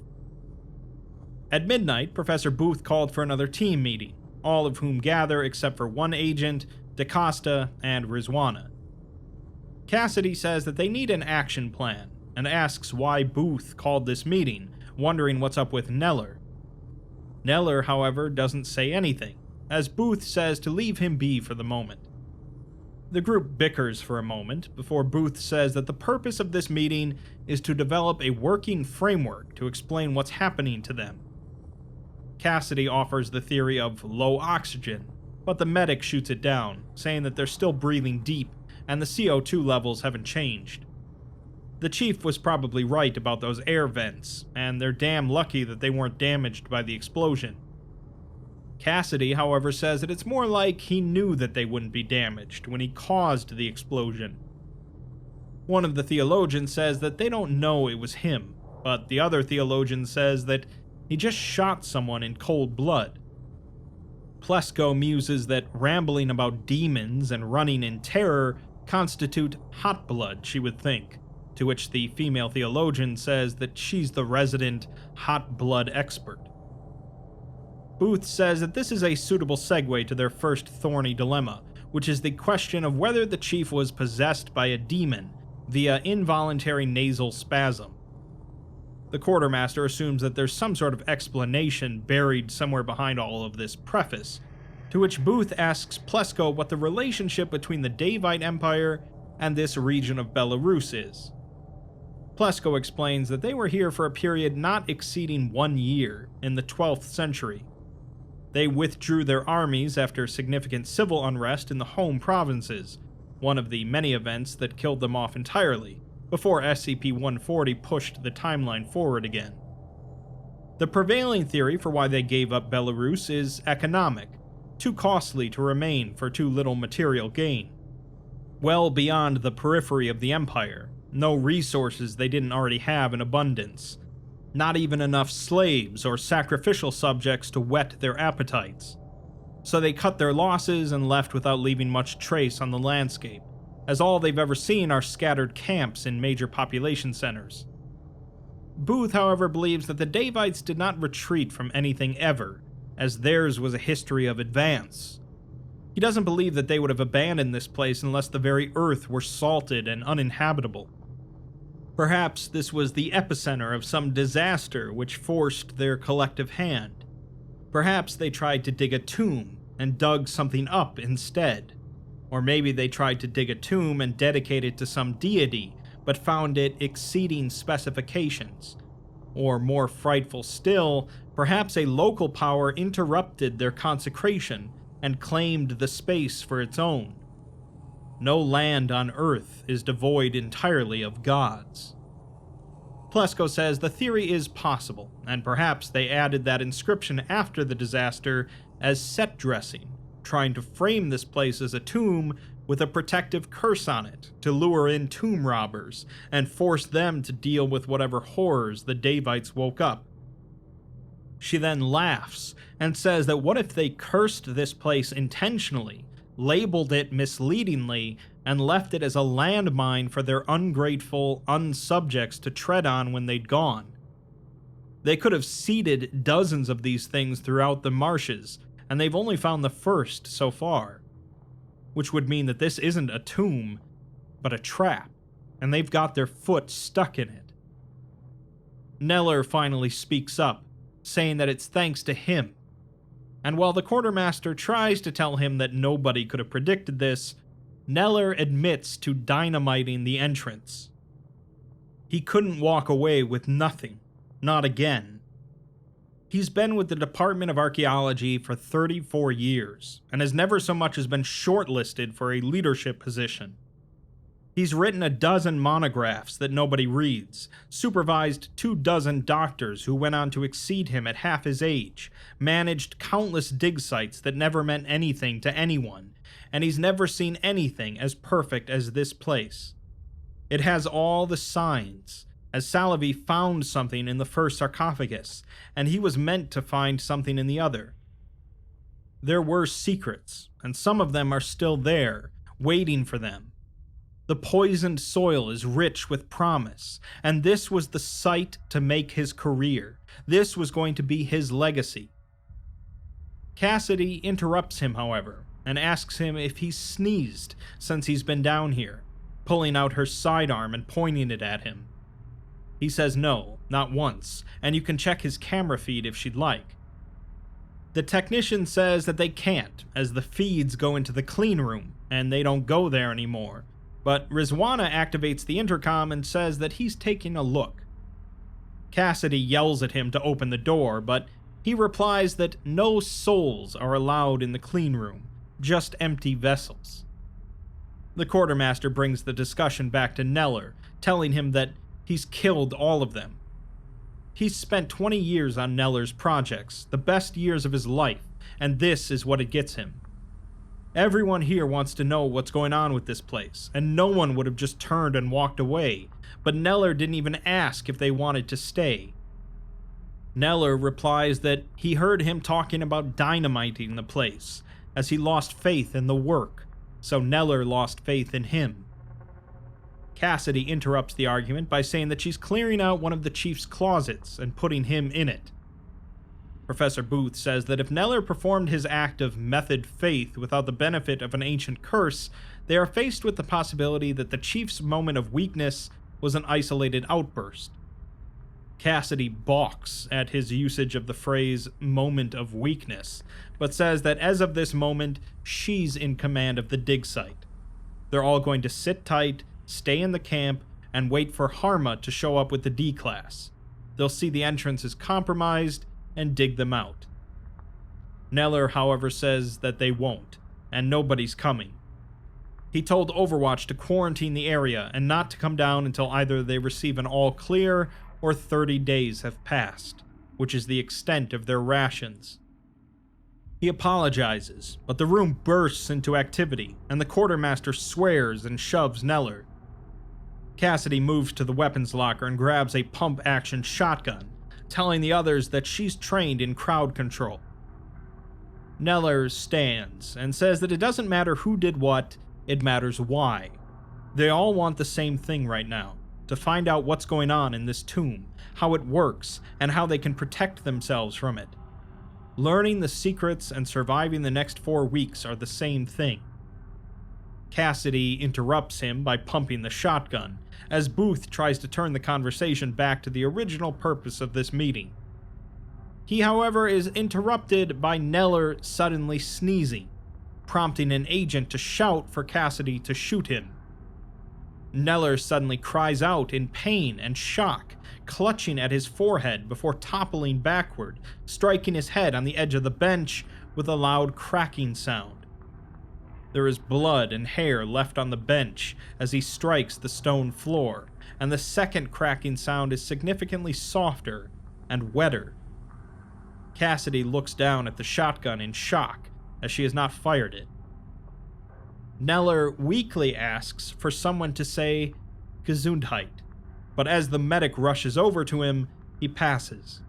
At midnight, Professor Booth called for another team meeting, all of whom gather except for one agent, DaCosta, and Rizwana. Cassidy says that they need an action plan, and asks why Booth called this meeting, wondering what's up with Neller. Neller, however, doesn't say anything, as Booth says to leave him be for the moment. The group bickers for a moment before Booth says that the purpose of this meeting is to develop a working framework to explain what's happening to them. Cassidy offers the theory of low oxygen, but the medic shoots it down, saying that they're still breathing deep and the CO2 levels haven't changed. The chief was probably right about those air vents, and they're damn lucky that they weren't damaged by the explosion. Cassidy, however, says that it's more like he knew that they wouldn't be damaged when he caused the explosion. One of the theologians says that they don't know it was him, but the other theologian says that he just shot someone in cold blood. Plesko muses that rambling about demons and running in terror constitute hot blood, she would think, to which the female theologian says that she's the resident hot blood expert. Booth says that this is a suitable segue to their first thorny dilemma, which is the question of whether the chief was possessed by a demon via involuntary nasal spasm. The quartermaster assumes that there's some sort of explanation buried somewhere behind all of this preface, to which Booth asks Plesko what the relationship between the Davite Empire and this region of Belarus is. Plesko explains that they were here for a period not exceeding 1 year in the 12th century. They withdrew their armies after significant civil unrest in the home provinces, one of the many events that killed them off entirely, before SCP-140 pushed the timeline forward again. The prevailing theory for why they gave up Belarus is economic, too costly to remain for too little material gain. Well beyond the periphery of the Empire, no resources they didn't already have in abundance, not even enough slaves or sacrificial subjects to whet their appetites. So they cut their losses and left without leaving much trace on the landscape, as all they've ever seen are scattered camps in major population centers. Booth, however, believes that the Davites did not retreat from anything ever, as theirs was a history of advance. He doesn't believe that they would have abandoned this place unless the very earth were salted and uninhabitable. Perhaps this was the epicenter of some disaster which forced their collective hand. Perhaps they tried to dig a tomb and dug something up instead. Or maybe they tried to dig a tomb and dedicate it to some deity, but found it exceeding specifications. Or more frightful still, Perhaps a local power interrupted their consecration and claimed the space for its own. No land on Earth is devoid entirely of gods. Plesko says the theory is possible, and perhaps they added that inscription after the disaster as set dressing, trying to frame this place as a tomb with a protective curse on it to lure in tomb robbers and force them to deal with whatever horrors the Davites woke up. She then laughs and says that what if they cursed this place intentionally, labeled it misleadingly, and left it as a landmine for their ungrateful unsubjects to tread on when they'd gone. They could have seeded dozens of these things throughout the marshes, and they've only found the first so far, which would mean that this isn't a tomb, but a trap, and they've got their foot stuck in it. Neller finally speaks up, saying that it's thanks to him. And while the quartermaster tries to tell him that nobody could have predicted this, Neller admits to dynamiting the entrance. He couldn't walk away with nothing, not again. He's been with the Department of Archaeology for 34 years, and has never so much as been shortlisted for a leadership position. He's written a dozen monographs that nobody reads, supervised 24 doctors who went on to exceed him at half his age, managed countless dig sites that never meant anything to anyone, and he's never seen anything as perfect as this place. It has all the signs, as Salavi found something in the first sarcophagus, and he was meant to find something in the other. There were secrets, and some of them are still there, waiting for them. The poisoned soil is rich with promise, and this was the site to make his career. This was going to be his legacy. Cassidy interrupts him, however, and asks him if he's sneezed since he's been down here, pulling out her sidearm and pointing it at him. He says no, not once, and you can check his camera feed if she'd like. The technician says that they can't, as the feeds go into the clean room, and they don't go there anymore, but Rizwana activates the intercom and says that he's taking a look. Cassidy yells at him to open the door, but he replies that no souls are allowed in the clean room, just empty vessels. The quartermaster brings the discussion back to Neller, telling him that he's killed all of them. He's spent 20 years on Neller's projects, the best years of his life, and this is what it gets him. Everyone here wants to know what's going on with this place, and no one would have just turned and walked away, but Neller didn't even ask if they wanted to stay. Neller replies that he heard him talking about dynamiting the place, as he lost faith in the work, so Neller lost faith in him. Cassidy interrupts the argument by saying that she's clearing out one of the chief's closets and putting him in it. Professor Booth says that if Neller performed his act of method faith without the benefit of an ancient curse, they are faced with the possibility that the chief's moment of weakness was an isolated outburst. Cassidy balks at his usage of the phrase moment of weakness, but says that as of this moment, she's in command of the dig site. They're all going to sit tight, stay in the camp, and wait for Harma to show up with the D-class. They'll see the entrance is compromised and dig them out. Neller, however, says that they won't, and nobody's coming. He told Overwatch to quarantine the area and not to come down until either they receive an all-clear or 30 days have passed, which is the extent of their rations. He apologizes, but the room bursts into activity, and the quartermaster swears and shoves Neller. Cassidy moves to the weapons locker and grabs a pump-action shotgun, telling the others that she's trained in crowd control. Neller stands and says that it doesn't matter who did what, it matters why. They all want the same thing right now, to find out what's going on in this tomb, how it works, and how they can protect themselves from it. Learning the secrets and surviving the next 4 weeks are the same thing. Cassidy interrupts him by pumping the shotgun, as Booth tries to turn the conversation back to the original purpose of this meeting. He, however, is interrupted by Neller suddenly sneezing, prompting an agent to shout for Cassidy to shoot him. Neller suddenly cries out in pain and shock, clutching at his forehead before toppling backward, striking his head on the edge of the bench with a loud cracking sound. There is blood and hair left on the bench as he strikes the stone floor, and the second cracking sound is significantly softer and wetter. Cassidy looks down at the shotgun in shock, as she has not fired it. Neller weakly asks for someone to say �esundheit, but as the medic rushes over to him, he passes.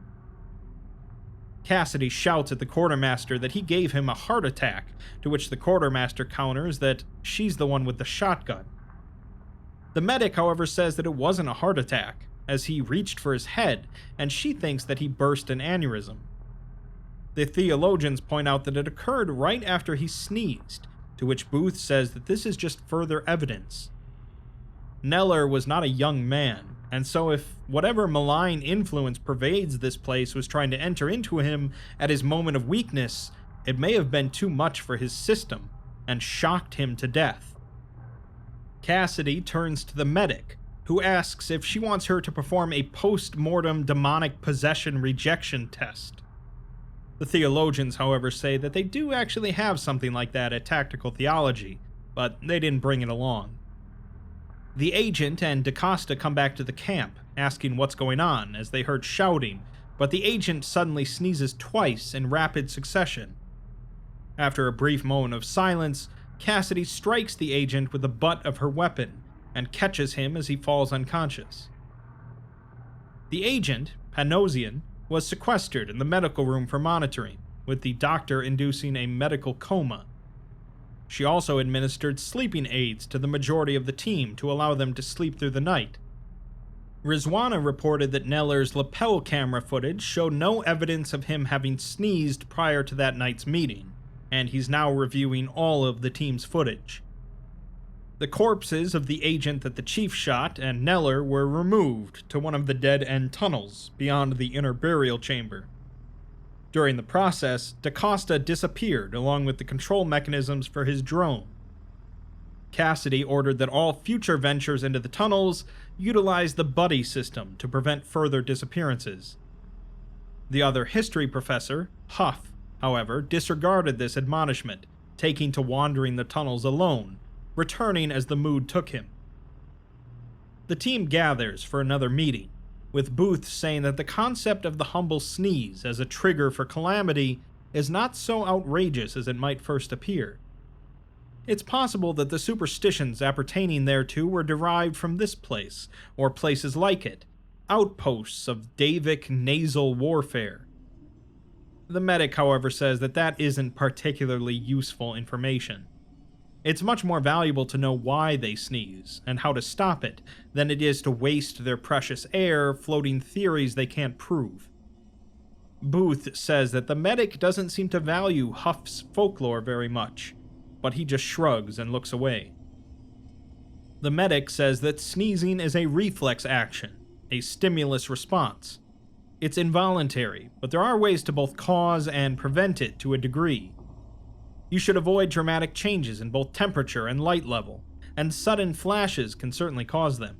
Cassidy shouts at the quartermaster that he gave him a heart attack, to which the quartermaster counters that she's the one with the shotgun. The medic, however, says that it wasn't a heart attack, as he reached for his head, and she thinks that he burst an aneurysm. The theologians point out that it occurred right after he sneezed, to which Booth says that this is just further evidence. Neller was not a young man, and so if whatever malign influence pervades this place was trying to enter into him at his moment of weakness, it may have been too much for his system, and shocked him to death. Cassidy turns to the medic, who asks if she wants her to perform a post-mortem demonic possession rejection test. The theologians, however, say that they do actually have something like that at Tactical Theology, but they didn't bring it along. The agent and DaCosta come back to the camp, asking what's going on, as they heard shouting, but the agent suddenly sneezes twice in rapid succession. After a brief moment of silence, Cassidy strikes the agent with the butt of her weapon, and catches him as he falls unconscious. The agent, Panosian, was sequestered in the medical room for monitoring, with the doctor inducing a medical coma. She also administered sleeping aids to the majority of the team to allow them to sleep through the night. Rizwana reported that Neller's lapel camera footage showed no evidence of him having sneezed prior to that night's meeting, and he's now reviewing all of the team's footage. The corpses of the agent that the chief shot and Neller were removed to one of the dead-end tunnels beyond the inner burial chamber. During the process, DaCosta disappeared along with the control mechanisms for his drone. Cassidy ordered that all future ventures into the tunnels utilize the buddy system to prevent further disappearances. The other history professor, Huff, however, disregarded this admonishment, taking to wandering the tunnels alone, returning as the mood took him. The team gathers for another meeting, with Booth saying that the concept of the humble sneeze as a trigger for calamity is not so outrageous as it might first appear. It's possible that the superstitions appertaining thereto were derived from this place, or places like it, outposts of Davic nasal warfare. The medic, however, says that that isn't particularly useful information. It's much more valuable to know why they sneeze, and how to stop it, than it is to waste their precious air floating theories they can't prove. Booth says that the medic doesn't seem to value Huff's folklore very much, but he just shrugs and looks away. The medic says that sneezing is a reflex action, a stimulus response. It's involuntary, but there are ways to both cause and prevent it to a degree. You should avoid dramatic changes in both temperature and light level, and sudden flashes can certainly cause them.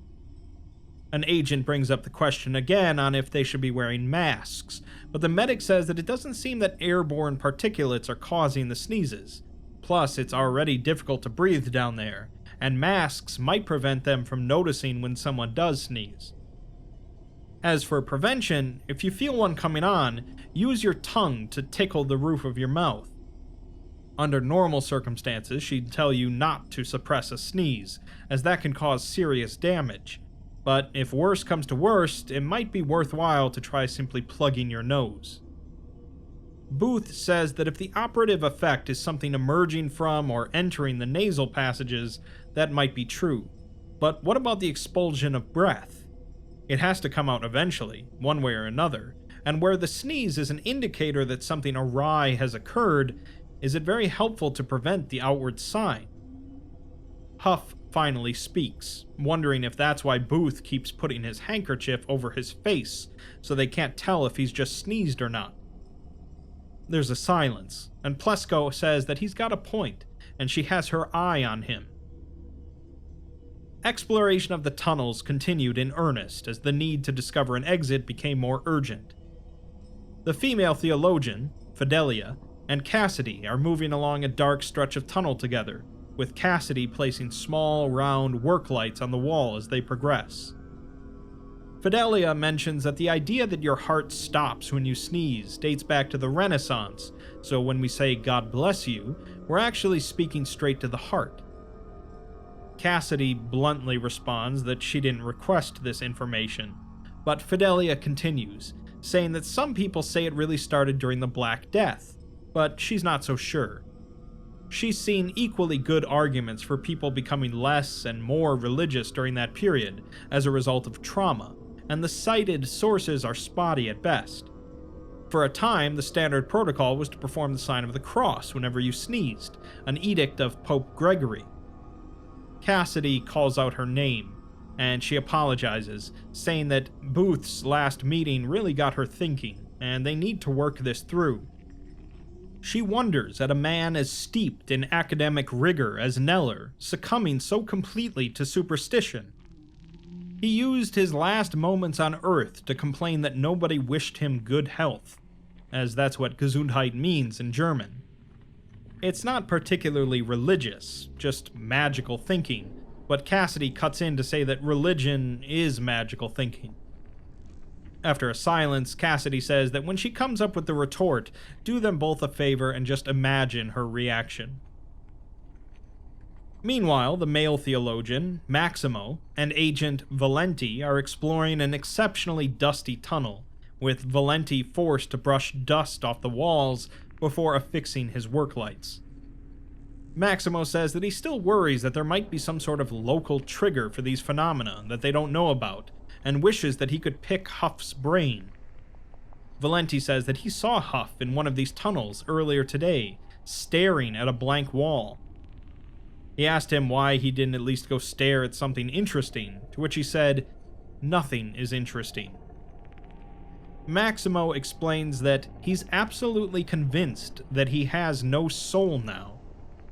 An agent brings up the question again on if they should be wearing masks, but the medic says that it doesn't seem that airborne particulates are causing the sneezes. Plus, it's already difficult to breathe down there, and masks might prevent them from noticing when someone does sneeze. As for prevention, if you feel one coming on, use your tongue to tickle the roof of your mouth. Under normal circumstances, she'd tell you not to suppress a sneeze, as that can cause serious damage. But if worse comes to worst, it might be worthwhile to try simply plugging your nose. Booth says that if the operative effect is something emerging from or entering the nasal passages, that might be true. But what about the expulsion of breath? It has to come out eventually, one way or another, and where the sneeze is an indicator that something awry has occurred, is it very helpful to prevent the outward sign? Huff finally speaks, wondering if that's why Booth keeps putting his handkerchief over his face, so they can't tell if he's just sneezed or not. There's a silence, and Plesko says that he's got a point, and she has her eye on him. Exploration of the tunnels continued in earnest as the need to discover an exit became more urgent. The female theologian, Fidelia, and Cassidy are moving along a dark stretch of tunnel together, with Cassidy placing small, round work lights on the wall as they progress. Fidelia mentions that the idea that your heart stops when you sneeze dates back to the Renaissance, so when we say God bless you, we're actually speaking straight to the heart. Cassidy bluntly responds that she didn't request this information, but Fidelia continues, saying that some people say it really started during the Black Death, but she's not so sure. She's seen equally good arguments for people becoming less and more religious during that period as a result of trauma, and the cited sources are spotty at best. For a time, the standard protocol was to perform the sign of the cross whenever you sneezed, an edict of Pope Gregory. Cassidy calls out her name, and she apologizes, saying that Booth's last meeting really got her thinking, and they need to work this through. She wonders at a man as steeped in academic rigor as Neller succumbing so completely to superstition. He used his last moments on Earth to complain that nobody wished him good health, as that's what Ĝesundheit means in German. It's not particularly religious, just magical thinking, but Cassidy cuts in to say that religion is magical thinking. After a silence, Cassidy says that when she comes up with the retort, do them both a favor and just imagine her reaction. Meanwhile, the male theologian, Maximo, and Agent Valenti are exploring an exceptionally dusty tunnel, with Valenti forced to brush dust off the walls before affixing his work lights. Maximo says that he still worries that there might be some sort of local trigger for these phenomena that they don't know about, and wishes that he could pick Huff's brain. Valenti says that he saw Huff in one of these tunnels earlier today, staring at a blank wall. He asked him why he didn't at least go stare at something interesting, to which he said, "Nothing is interesting." Maximo explains that he's absolutely convinced that he has no soul now,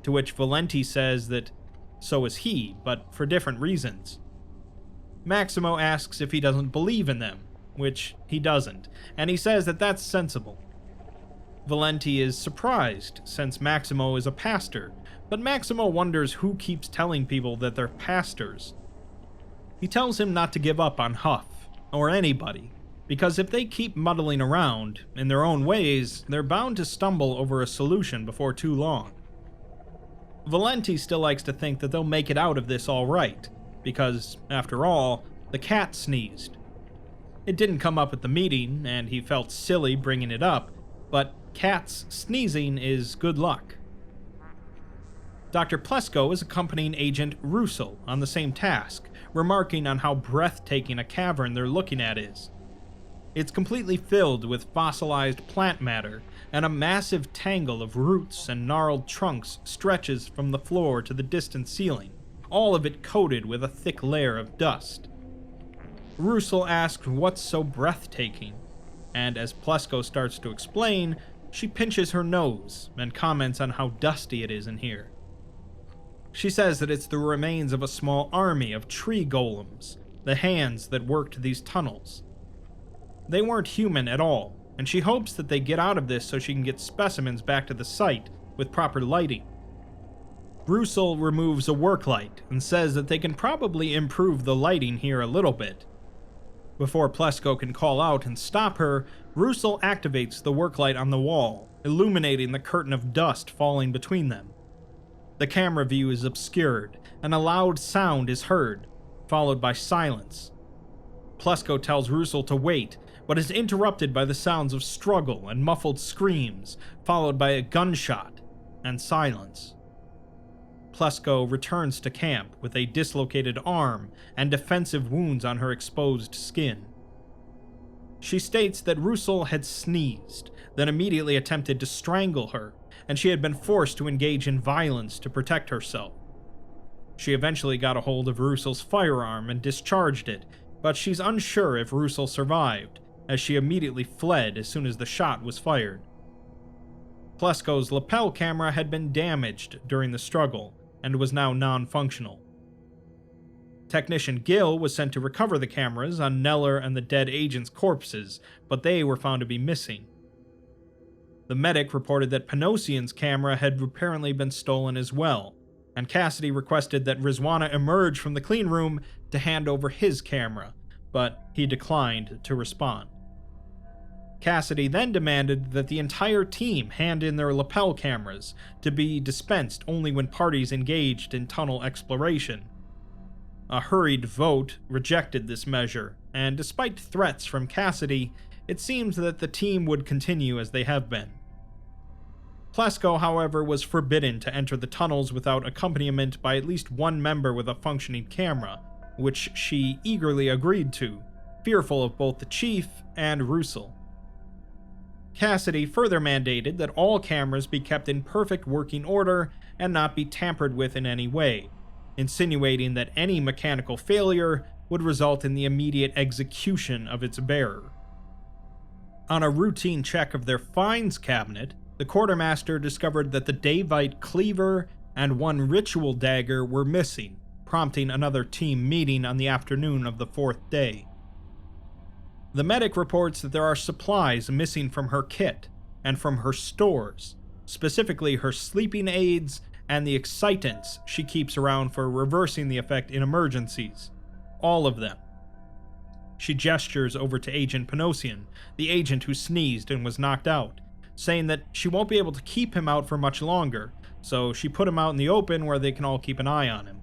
to which Valenti says that so is he, but for different reasons. Maximo asks if he doesn't believe in them, which he doesn't, and he says that that's sensible. Valenti is surprised, since Maximo is a pastor, but Maximo wonders who keeps telling people that they're pastors. He tells him not to give up on Huff, or anybody, because if they keep muddling around, in their own ways, they're bound to stumble over a solution before too long. Valenti still likes to think that they'll make it out of this all right, because, after all, the cat sneezed. It didn't come up at the meeting, and he felt silly bringing it up, but cats sneezing is good luck. Dr. Plesko is accompanying Agent Russell on the same task, remarking on how breathtaking a cavern they're looking at is. It's completely filled with fossilized plant matter, and a massive tangle of roots and gnarled trunks stretches from the floor to the distant ceiling, all of it coated with a thick layer of dust. Russell asks what's so breathtaking, and as Plesko starts to explain, she pinches her nose and comments on how dusty it is in here. She says that it's the remains of a small army of tree golems, the hands that worked these tunnels. They weren't human at all, and she hopes that they get out of this so she can get specimens back to the site with proper lighting. Russell removes a work light and says that they can probably improve the lighting here a little bit. Before Plesko can call out and stop her, Russell activates the work light on the wall, illuminating the curtain of dust falling between them. The camera view is obscured, and a loud sound is heard, followed by silence. Plesko tells Russell to wait, but is interrupted by the sounds of struggle and muffled screams, followed by a gunshot and silence. Plesko returns to camp with a dislocated arm and defensive wounds on her exposed skin. She states that Russell had sneezed, then immediately attempted to strangle her, and she had been forced to engage in violence to protect herself. She eventually got a hold of Russell's firearm and discharged it, but she's unsure if Russell survived, as she immediately fled as soon as the shot was fired. Plesko's lapel camera had been damaged during the struggle, and was now non-functional. Technician Gill was sent to recover the cameras on Neller and the dead agents' corpses, but they were found to be missing. The medic reported that Panosian's camera had apparently been stolen as well, and Cassidy requested that Rizwana emerge from the clean room to hand over his camera, but he declined to respond. Cassidy then demanded that the entire team hand in their lapel cameras to be dispensed only when parties engaged in tunnel exploration. A hurried vote rejected this measure, and despite threats from Cassidy, it seems that the team would continue as they have been. Plesko, however, was forbidden to enter the tunnels without accompaniment by at least one member with a functioning camera, which she eagerly agreed to, fearful of both the chief and Russell. Cassidy further mandated that all cameras be kept in perfect working order and not be tampered with in any way, insinuating that any mechanical failure would result in the immediate execution of its bearer. On a routine check of their finds cabinet, the quartermaster discovered that the Davite cleaver and one ritual dagger were missing, prompting another team meeting on the afternoon of the fourth day. The medic reports that there are supplies missing from her kit and from her stores, specifically her sleeping aids and the excitants she keeps around for reversing the effect in emergencies. All of them. She gestures over to Agent Panosian, the agent who sneezed and was knocked out, saying that she won't be able to keep him out for much longer, so she put him out in the open where they can all keep an eye on him.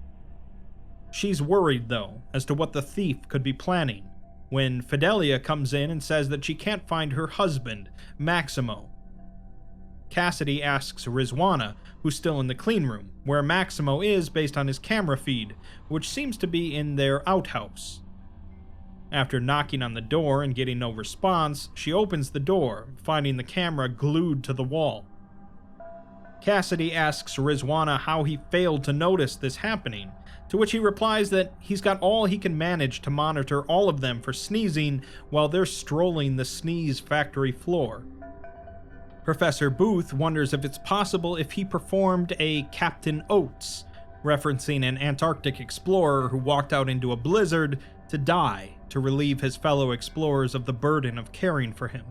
She's worried, though, as to what the thief could be planning, when Fidelia comes in and says that she can't find her husband, Maximo. Cassidy asks Rizwana, who's still in the clean room, where Maximo is based on his camera feed, which seems to be in their outhouse. After knocking on the door and getting no response, she opens the door, finding the camera glued to the wall. Cassidy asks Rizwana how he failed to notice this happening, to which he replies that he's got all he can manage to monitor all of them for sneezing while they're strolling the sneeze factory floor. Professor Booth wonders if it's possible if he performed a Captain Oates, referencing an Antarctic explorer who walked out into a blizzard to die to relieve his fellow explorers of the burden of caring for him.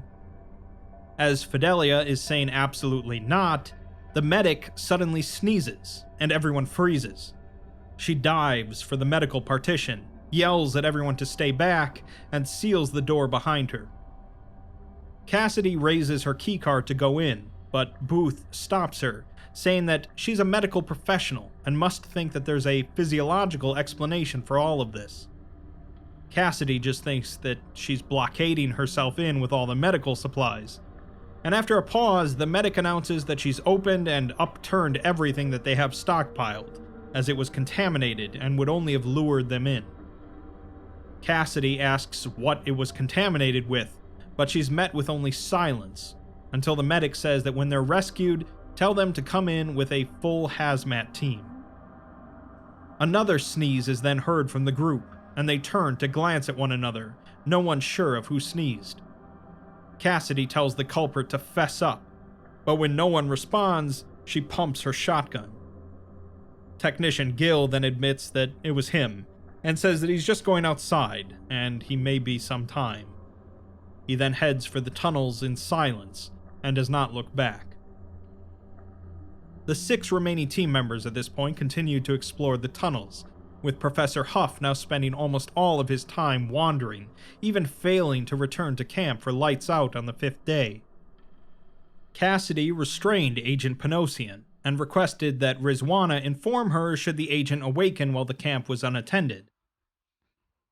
As Fidelia is saying absolutely not, the medic suddenly sneezes, and everyone freezes. She dives for the medical partition, yells at everyone to stay back, and seals the door behind her. Cassidy raises her keycard to go in, but Booth stops her, saying that she's a medical professional and must think that there's a physiological explanation for all of this. Cassidy just thinks that she's blockading herself in with all the medical supplies. And after a pause, the medic announces that she's opened and upturned everything that they have stockpiled, as it was contaminated and would only have lured them in. Cassidy asks what it was contaminated with, but she's met with only silence, until the medic says that when they're rescued, tell them to come in with a full hazmat team. Another sneeze is then heard from the group, and they turn to glance at one another, no one sure of who sneezed. Cassidy tells the culprit to fess up, but when no one responds, she pumps her shotgun. Technician Gill then admits that it was him, and says that he's just going outside, and he may be some time. He then heads for the tunnels in silence, and does not look back. The 6 remaining team members at this point continue to explore the tunnels, with Professor Huff now spending almost all of his time wandering, even failing to return to camp for lights out on the 5th day. Cassidy restrained Agent Panosian, and requested that Rizwana inform her should the agent awaken while the camp was unattended.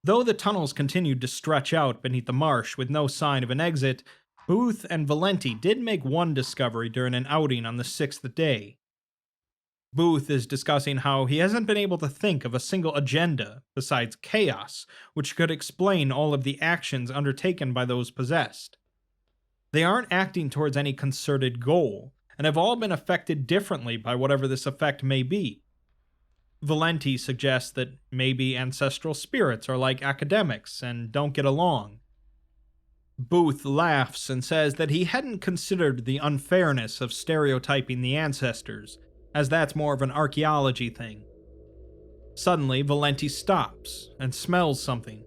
Though the tunnels continued to stretch out beneath the marsh with no sign of an exit, Booth and Valenti did make one discovery during an outing on the 6th day. Booth is discussing how he hasn't been able to think of a single agenda besides chaos, which could explain all of the actions undertaken by those possessed. They aren't acting towards any concerted goal, and have all been affected differently by whatever this effect may be. Valenti suggests that maybe ancestral spirits are like academics and don't get along. Booth laughs and says that he hadn't considered the unfairness of stereotyping the ancestors, as that's more of an archaeology thing. Suddenly, Valenti stops and smells something.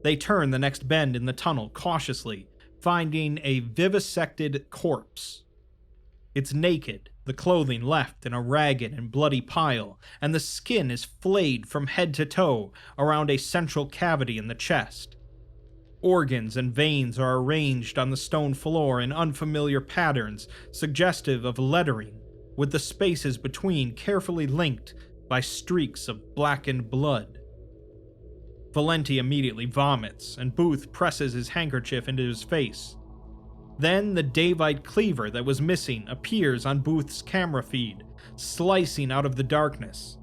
They turn the next bend in the tunnel cautiously, finding a vivisected corpse. It's naked, the clothing left in a ragged and bloody pile, and the skin is flayed from head to toe around a central cavity in the chest. Organs and veins are arranged on the stone floor in unfamiliar patterns suggestive of lettering, with the spaces between carefully linked by streaks of blackened blood. Valenti immediately vomits, and Booth presses his handkerchief into his face. Then the Davite cleaver that was missing appears on Booth's camera feed, slicing out of the darkness.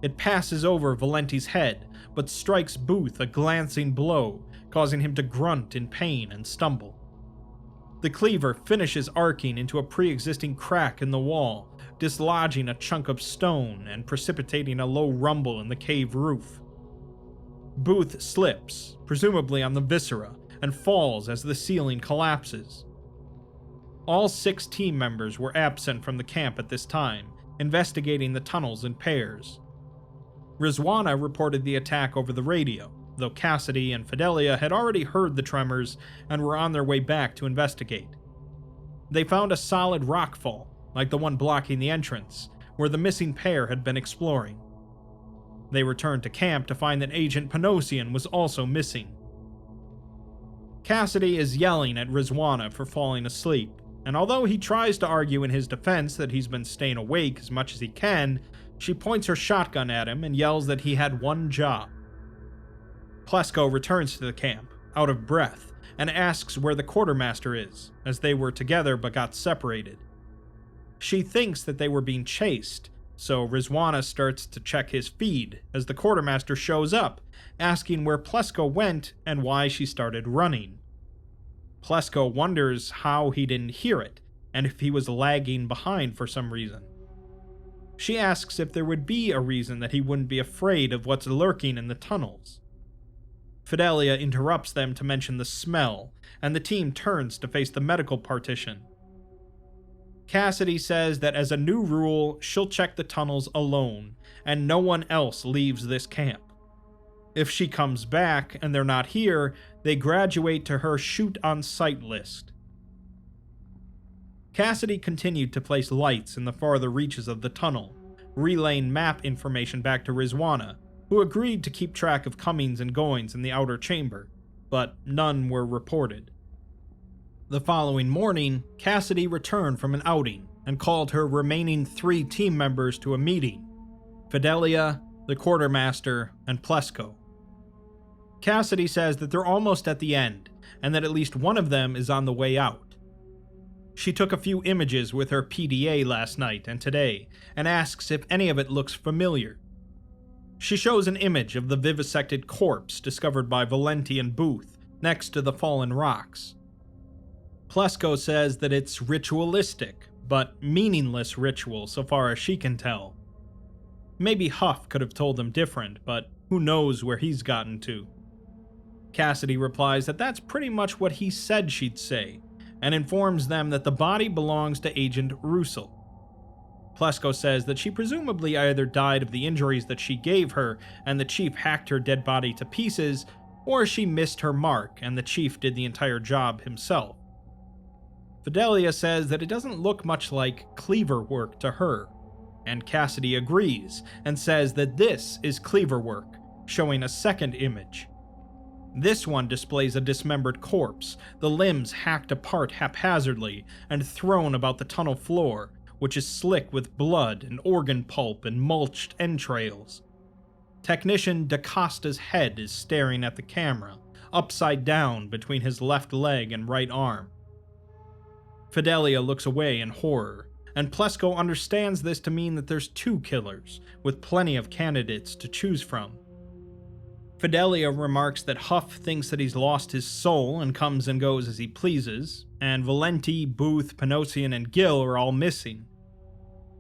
It passes over Valenti's head, but strikes Booth a glancing blow, causing him to grunt in pain and stumble. The cleaver finishes arcing into a pre-existing crack in the wall, dislodging a chunk of stone and precipitating a low rumble in the cave roof. Booth slips, presumably on the viscera, and falls as the ceiling collapses. All 6 team members were absent from the camp at this time, investigating the tunnels in pairs. รี้zwana reported the attack over the radio, though Cassidy and Fidelia had already heard the tremors and were on their way back to investigate. They found a solid rockfall, like the one blocking the entrance, where the missing pair had been exploring. They returned to camp to find that Agent Panosian was also missing. Cassidy is yelling at รี้zwana for falling asleep, and although he tries to argue in his defense that he's been staying awake as much as he can, she points her shotgun at him and yells that he had one job. Plesko returns to the camp, out of breath, and asks where the quartermaster is, as they were together but got separated. She thinks that they were being chased, so รี้zwana starts to check his feed as the quartermaster shows up, asking where Plesko went and why she started running. Plesko wonders how he didn't hear it, and if he was lagging behind for some reason. She asks if there would be a reason that he wouldn't be afraid of what's lurking in the tunnels. Fidelia interrupts them to mention the smell, and the team turns to face the medical partition. Cassidy says that as a new rule, she'll check the tunnels alone, and no one else leaves this camp. If she comes back and they're not here, they graduate to her shoot-on-sight list. Cassidy continued to place lights in the farther reaches of the tunnel, relaying map information back to รี้zwana, who agreed to keep track of comings and goings in the outer chamber, but none were reported. The following morning, Cassidy returned from an outing and called her remaining 3 team members to a meeting: Fidelia, the quartermaster, and Plesko. Cassidy says that they're almost at the end, and that at least one of them is on the way out. She took a few images with her PDA last night and today, and asks if any of it looks familiar. She shows an image of the vivisected corpse discovered by Valenti and Booth, next to the fallen rocks. Plesko says that it's ritualistic, but meaningless ritual so far as she can tell. Maybe Huff could have told them different, but who knows where he's gotten to. Cassidy replies that that's pretty much what he said she'd say, and informs them that the body belongs to Agent Russell. Plesko says that she presumably either died of the injuries that she gave her and the chief hacked her dead body to pieces, or she missed her mark and the chief did the entire job himself. Fidelia says that it doesn't look much like cleaver work to her, and Cassidy agrees and says that this is cleaver work, showing a second image. This one displays a dismembered corpse, the limbs hacked apart haphazardly and thrown about the tunnel floor, which is slick with blood and organ pulp and mulched entrails. Technician DaCosta's head is staring at the camera, upside down between his left leg and right arm. Fidelia looks away in horror, and Plesko understands this to mean that there's 2 killers, with plenty of candidates to choose from. Fidelia remarks that Huff thinks that he's lost his soul and comes and goes as he pleases, and Valenti, Booth, Panosian, and Gil are all missing.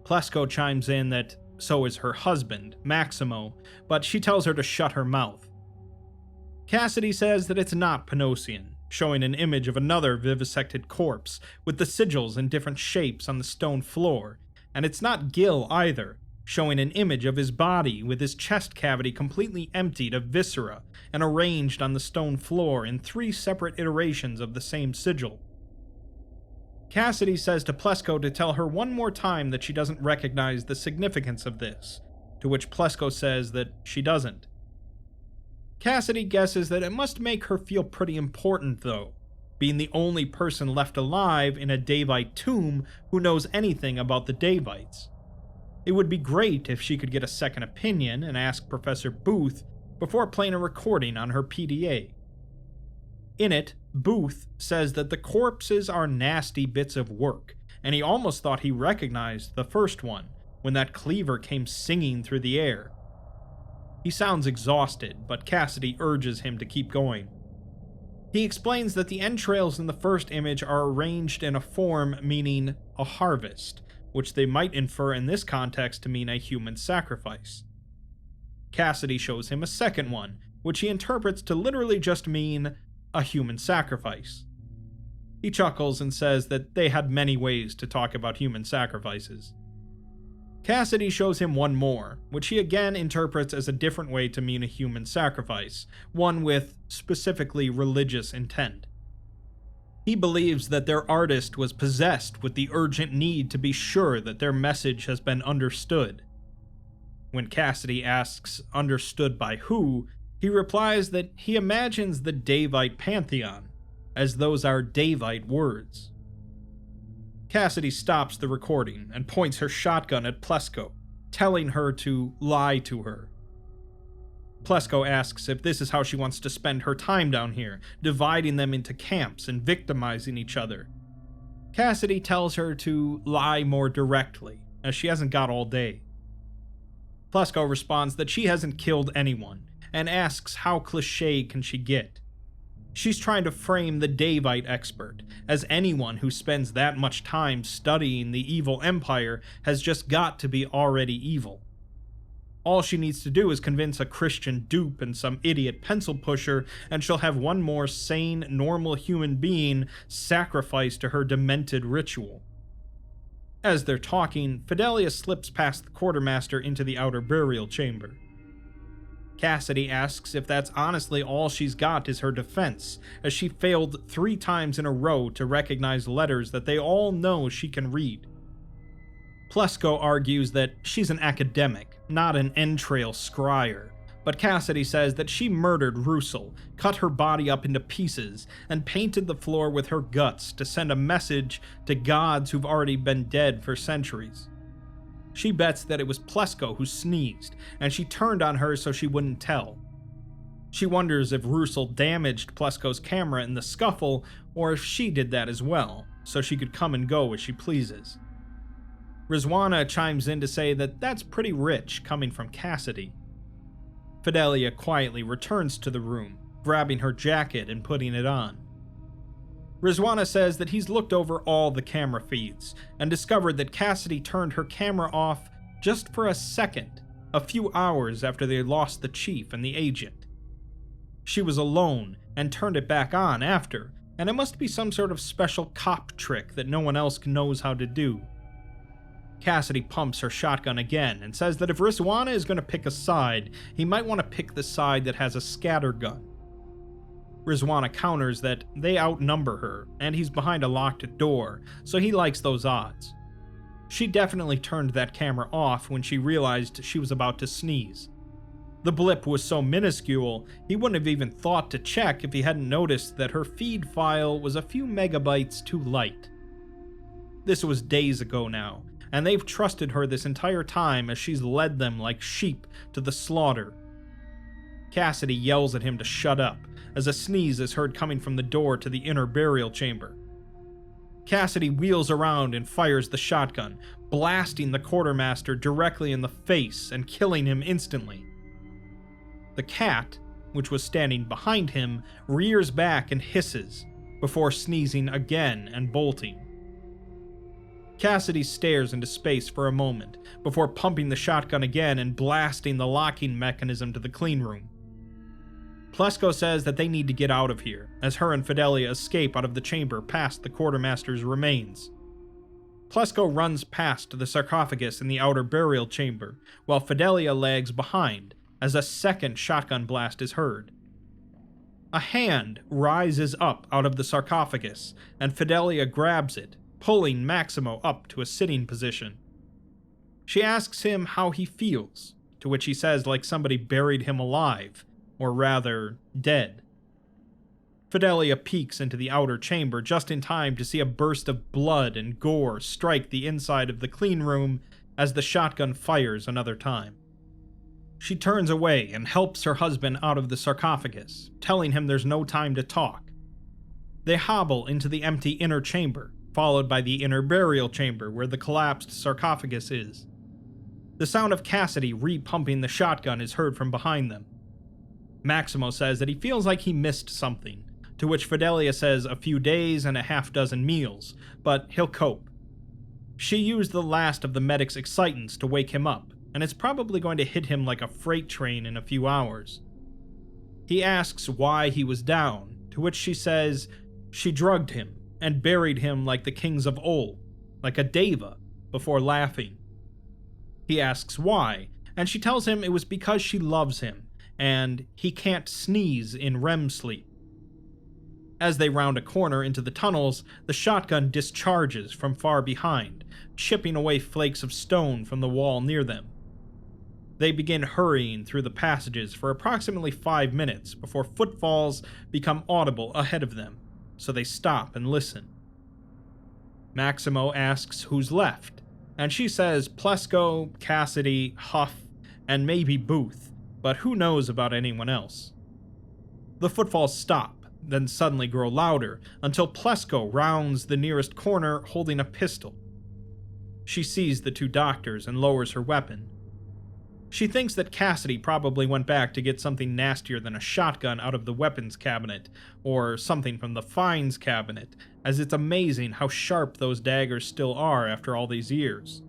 Plesko chimes in that so is her husband, Maximo, but she tells her to shut her mouth. Cassidy says that it's not Panosian, showing an image of another vivisected corpse with the sigils in different shapes on the stone floor, and it's not Gil either, showing an image of his body with his chest cavity completely emptied of viscera and arranged on the stone floor in 3 separate iterations of the same sigil. Cassidy says to Plesko to tell her one more time that she doesn't recognize the significance of this, to which Plesko says that she doesn't. Cassidy guesses that it must make her feel pretty important, though, being the only person left alive in a Davite tomb who knows anything about the Davites. It would be great if she could get a second opinion and ask Professor Booth before playing a recording on her PDA. In it, Booth says that the corpses are nasty bits of work, and he almost thought he recognized the first one when that cleaver came singing through the air. He sounds exhausted, but Cassidy urges him to keep going. He explains that the entrails in the first image are arranged in a form meaning a harvest, which they might infer in this context to mean a human sacrifice. Cassidy shows him a second one, which he interprets to literally just mean a human sacrifice. He chuckles and says that they had many ways to talk about human sacrifices. Cassidy shows him one more, which he again interprets as a different way to mean a human sacrifice, one with specifically religious intent. He believes that their artist was possessed with the urgent need to be sure that their message has been understood. When Cassidy asks understood by who, he replies that he imagines the Davite pantheon, as those are Davite words. Cassidy stops the recording and points her shotgun at Plesko, telling her to lie to her. Plesko asks if this is how she wants to spend her time down here, dividing them into camps and victimizing each other. Cassidy tells her to lie more directly, as she hasn't got all day. Plesko responds that she hasn't killed anyone, and asks how cliché can she get. She's trying to frame the Davite expert as anyone who spends that much time studying the evil empire has just got to be already evil. All she needs to do is convince a Christian dupe and some idiot pencil pusher, and she'll have one more sane, normal human being sacrificed to her demented ritual. As they're talking, Fidelia slips past the quartermaster into the outer burial chamber. Cassidy asks if that's honestly all she's got is her defense, as she failed 3 times in a row to recognize letters that they all know she can read. Plesko argues that she's an academic, not an entrail scryer, but Cassidy says that she murdered Russell, cut her body up into pieces, and painted the floor with her guts to send a message to gods who've already been dead for centuries. She bets that it was Plesko who sneezed, and she turned on her so she wouldn't tell. She wonders if Russell damaged Plesko's camera in the scuffle, or if she did that as well, so she could come and go as she pleases. Rizwana chimes in to say that that's pretty rich coming from Cassidy. Fidelia quietly returns to the room, grabbing her jacket and putting it on. Rizwana says that he's looked over all the camera feeds and discovered that Cassidy turned her camera off just for a second, a few hours after they lost the chief and the agent. She was alone and turned it back on after, and it must be some sort of special cop trick that no one else knows how to do. Cassidy pumps her shotgun again and says that if Rizwana is going to pick a side, he might want to pick the side that has a scatter gun. Rizwana counters that they outnumber her, and he's behind a locked door, so he likes those odds. She definitely turned that camera off when she realized she was about to sneeze. The blip was so minuscule, he wouldn't have even thought to check if he hadn't noticed that her feed file was a few megabytes too light. This was days ago now, and they've trusted her this entire time as she's led them like sheep to the slaughter. Cassidy yells at him to shut up, as a sneeze is heard coming from the door to the inner burial chamber. Cassidy wheels around and fires the shotgun, blasting the quartermaster directly in the face and killing him instantly. The cat, which was standing behind him, rears back and hisses, before sneezing again and bolting. Cassidy stares into space for a moment, before pumping the shotgun again and blasting the locking mechanism to the clean room. Plesko says that they need to get out of here, as her and Fidelia escape out of the chamber past the quartermaster's remains. Plesko runs past the sarcophagus in the outer burial chamber, while Fidelia lags behind as a second shotgun blast is heard. A hand rises up out of the sarcophagus, and Fidelia grabs it, pulling Maximo up to a sitting position. She asks him how he feels, to which he says like somebody buried him alive, or rather, dead. Fidelia peeks into the outer chamber just in time to see a burst of blood and gore strike the inside of the clean room as the shotgun fires another time. She turns away and helps her husband out of the sarcophagus, telling him there's no time to talk. They hobble into the empty inner chamber, followed by the inner burial chamber where the collapsed sarcophagus is. The sound of Cassidy re-pumping the shotgun is heard from behind them. Maximo says that he feels like he missed something, to which Fidelia says a few days and a half-dozen meals, but he'll cope. She used the last of the medic's excitants to wake him up, and it's probably going to hit him like a freight train in a few hours. He asks why he was down, to which she says she drugged him and buried him like the kings of old, like a deva, before laughing. He asks why, and she tells him it was because she loves him, and he can't sneeze in REM sleep. As they round a corner into the tunnels, the shotgun discharges from far behind, chipping away flakes of stone from the wall near them. They begin hurrying through the passages for approximately 5 minutes before footfalls become audible ahead of them, so they stop and listen. Maximo asks who's left, and she says Plesko, Cassidy, Huff, and maybe Booth, but who knows about anyone else. The footfalls stop, then suddenly grow louder, until Plesko rounds the nearest corner holding a pistol. She sees the two doctors and lowers her weapon. She thinks that Cassidy probably went back to get something nastier than a shotgun out of the weapons cabinet, or something from the fines cabinet, as it's amazing how sharp those daggers still are after all these years.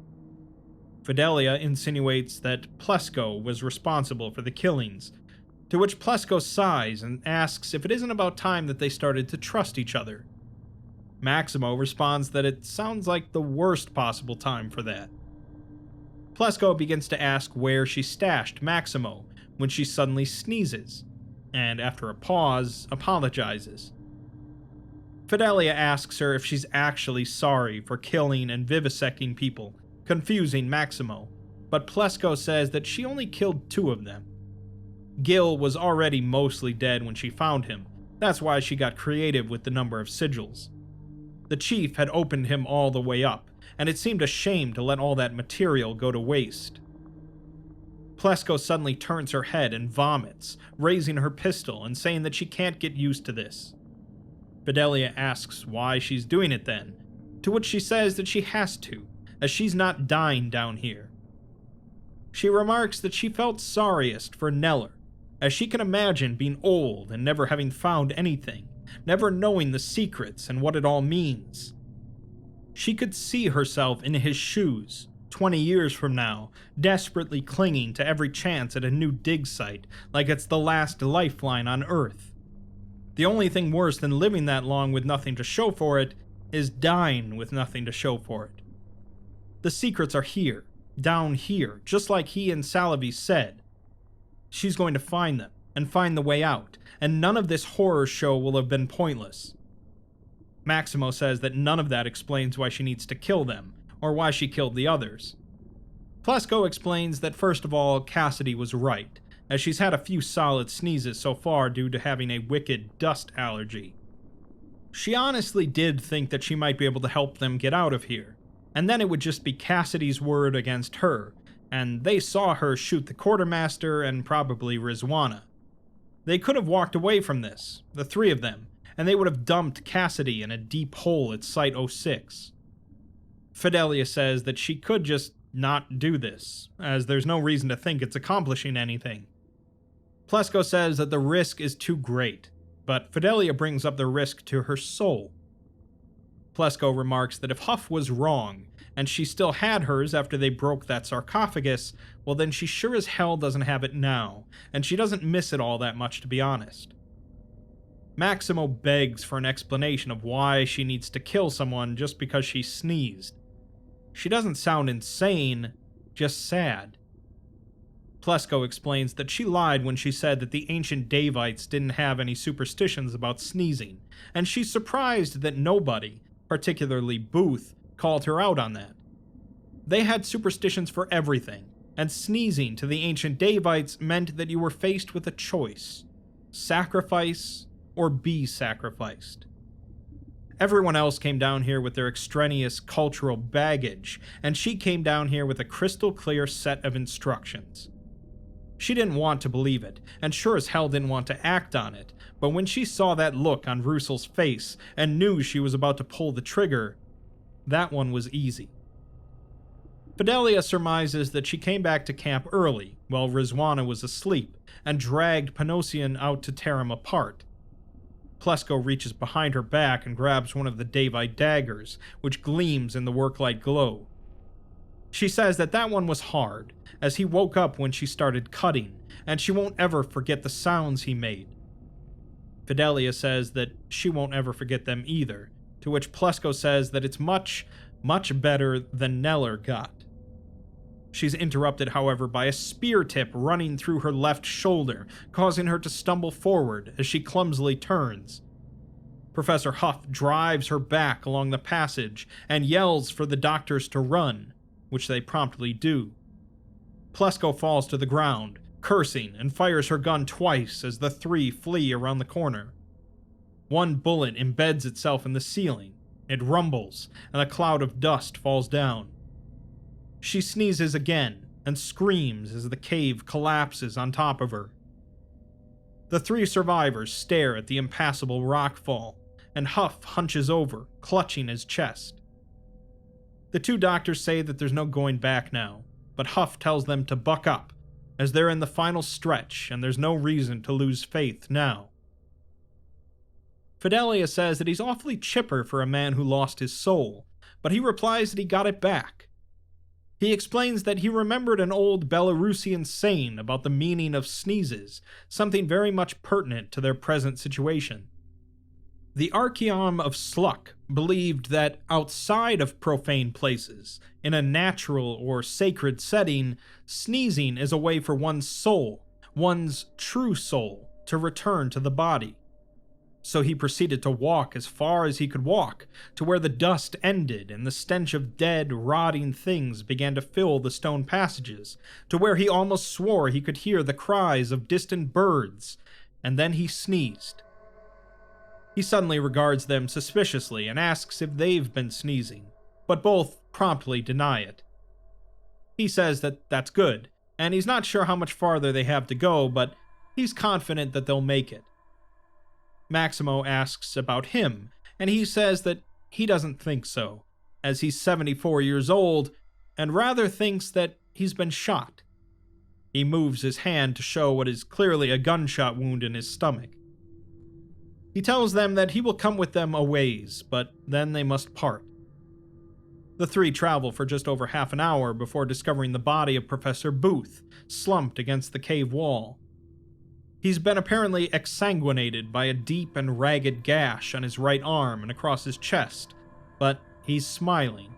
Fidelia insinuates that Plesko was responsible for the killings, to which Plesko sighs and asks if it isn't about time that they started to trust each other. Maximo responds that it sounds like the worst possible time for that. Plesko begins to ask where she stashed Maximo when she suddenly sneezes, and after a pause, apologizes. Fidelia asks her if she's actually sorry for killing and vivisecting people, confusing Maximo, but Plesko says that she only killed 2 of them. Gil was already mostly dead when she found him, that's why she got creative with the number of sigils. The chief had opened him all the way up, and it seemed a shame to let all that material go to waste. Plesko suddenly turns her head and vomits, raising her pistol and saying that she can't get used to this. Fidelia asks why she's doing it then, to which she says that she has to, as she's not dying down here. She remarks that she felt sorriest for Neller, as she can imagine being old and never having found anything, never knowing the secrets and what it all means. She could see herself in his shoes, 20 years from now, desperately clinging to every chance at a new dig site, like it's the last lifeline on Earth. The only thing worse than living that long with nothing to show for it is dying with nothing to show for it. The secrets are here, down here, just like he and Salavi said. She's going to find them, and find the way out, and none of this horror show will have been pointless. Maximo says that none of that explains why she needs to kill them, or why she killed the others. Plesko explains that first of all, Cassidy was right, as she's had a few solid sneezes so far due to having a wicked dust allergy. She honestly did think that she might be able to help them get out of here, and then it would just be Cassidy's word against her, and they saw her shoot the quartermaster and probably Rizwana. They could have walked away from this, the 3 of them, and they would have dumped Cassidy in a deep hole at Site 06. Fidelia says that she could just not do this, as there's no reason to think it's accomplishing anything. Plesko says that the risk is too great, but Fidelia brings up the risk to her soul. Plesko remarks that if Huff was wrong, and she still had hers after they broke that sarcophagus, well then she sure as hell doesn't have it now, and she doesn't miss it all that much to be honest. Maximo begs for an explanation of why she needs to kill someone just because she sneezed. She doesn't sound insane, just sad. Plesko explains that she lied when she said that the ancient Davites didn't have any superstitions about sneezing, and she's surprised that nobody, particularly Booth, called her out on that. They had superstitions for everything, and sneezing to the ancient Davites meant that you were faced with a choice: sacrifice or be sacrificed. Everyone else came down here with their extraneous cultural baggage, and she came down here with a crystal clear set of instructions. She didn't want to believe it, and sure as hell didn't want to act on it, but when she saw that look on Russel's face and knew she was about to pull the trigger, that one was easy. Fidelia surmises that she came back to camp early, while Rizwana was asleep, and dragged Panosian out to tear him apart. Plesko reaches behind her back and grabs one of the Davite daggers, which gleams in the worklight glow. She says that that one was hard, as he woke up when she started cutting, and she won't ever forget the sounds he made. Fidelia says that she won't ever forget them either, to which Plesko says that it's much, much better than Neller got. She's interrupted, however, by a spear tip running through her left shoulder, causing her to stumble forward as she clumsily turns. Professor Huff drives her back along the passage and yells for the doctors to run, which they promptly do. Plesko falls to the ground, cursing, and fires her gun twice as the three flee around the corner. One bullet embeds itself in the ceiling, it rumbles, and a cloud of dust falls down. She sneezes again and screams as the cave collapses on top of her. The three survivors stare at the impassable rock fall, and Huff hunches over, clutching his chest. The two doctors say that there's no going back now, but Huff tells them to buck up, as they're in the final stretch and there's no reason to lose faith now. Fidelia says that he's awfully chipper for a man who lost his soul, but he replies that he got it back. He explains that he remembered an old Belarusian saying about the meaning of sneezes, something very much pertinent to their present situation. The Archaeom of Sluck believed that outside of profane places, in a natural or sacred setting, sneezing is a way for one's soul, one's true soul, to return to the body. So he proceeded to walk as far as he could walk, to where the dust ended and the stench of dead, rotting things began to fill the stone passages, to where he almost swore he could hear the cries of distant birds, and then he sneezed. He suddenly regards them suspiciously and asks if they've been sneezing, but both promptly deny it. He says that that's good, and he's not sure how much farther they have to go, but he's confident that they'll make it. Maximo asks about him, and he says that he doesn't think so, as he's 74 years old, and rather thinks that he's been shot. He moves his hand to show what is clearly a gunshot wound in his stomach. He tells them that he will come with them a ways, but then they must part. The three travel for just over half an hour before discovering the body of Professor Booth, slumped against the cave wall. He's been apparently exsanguinated by a deep and ragged gash on his right arm and across his chest, but he's smiling.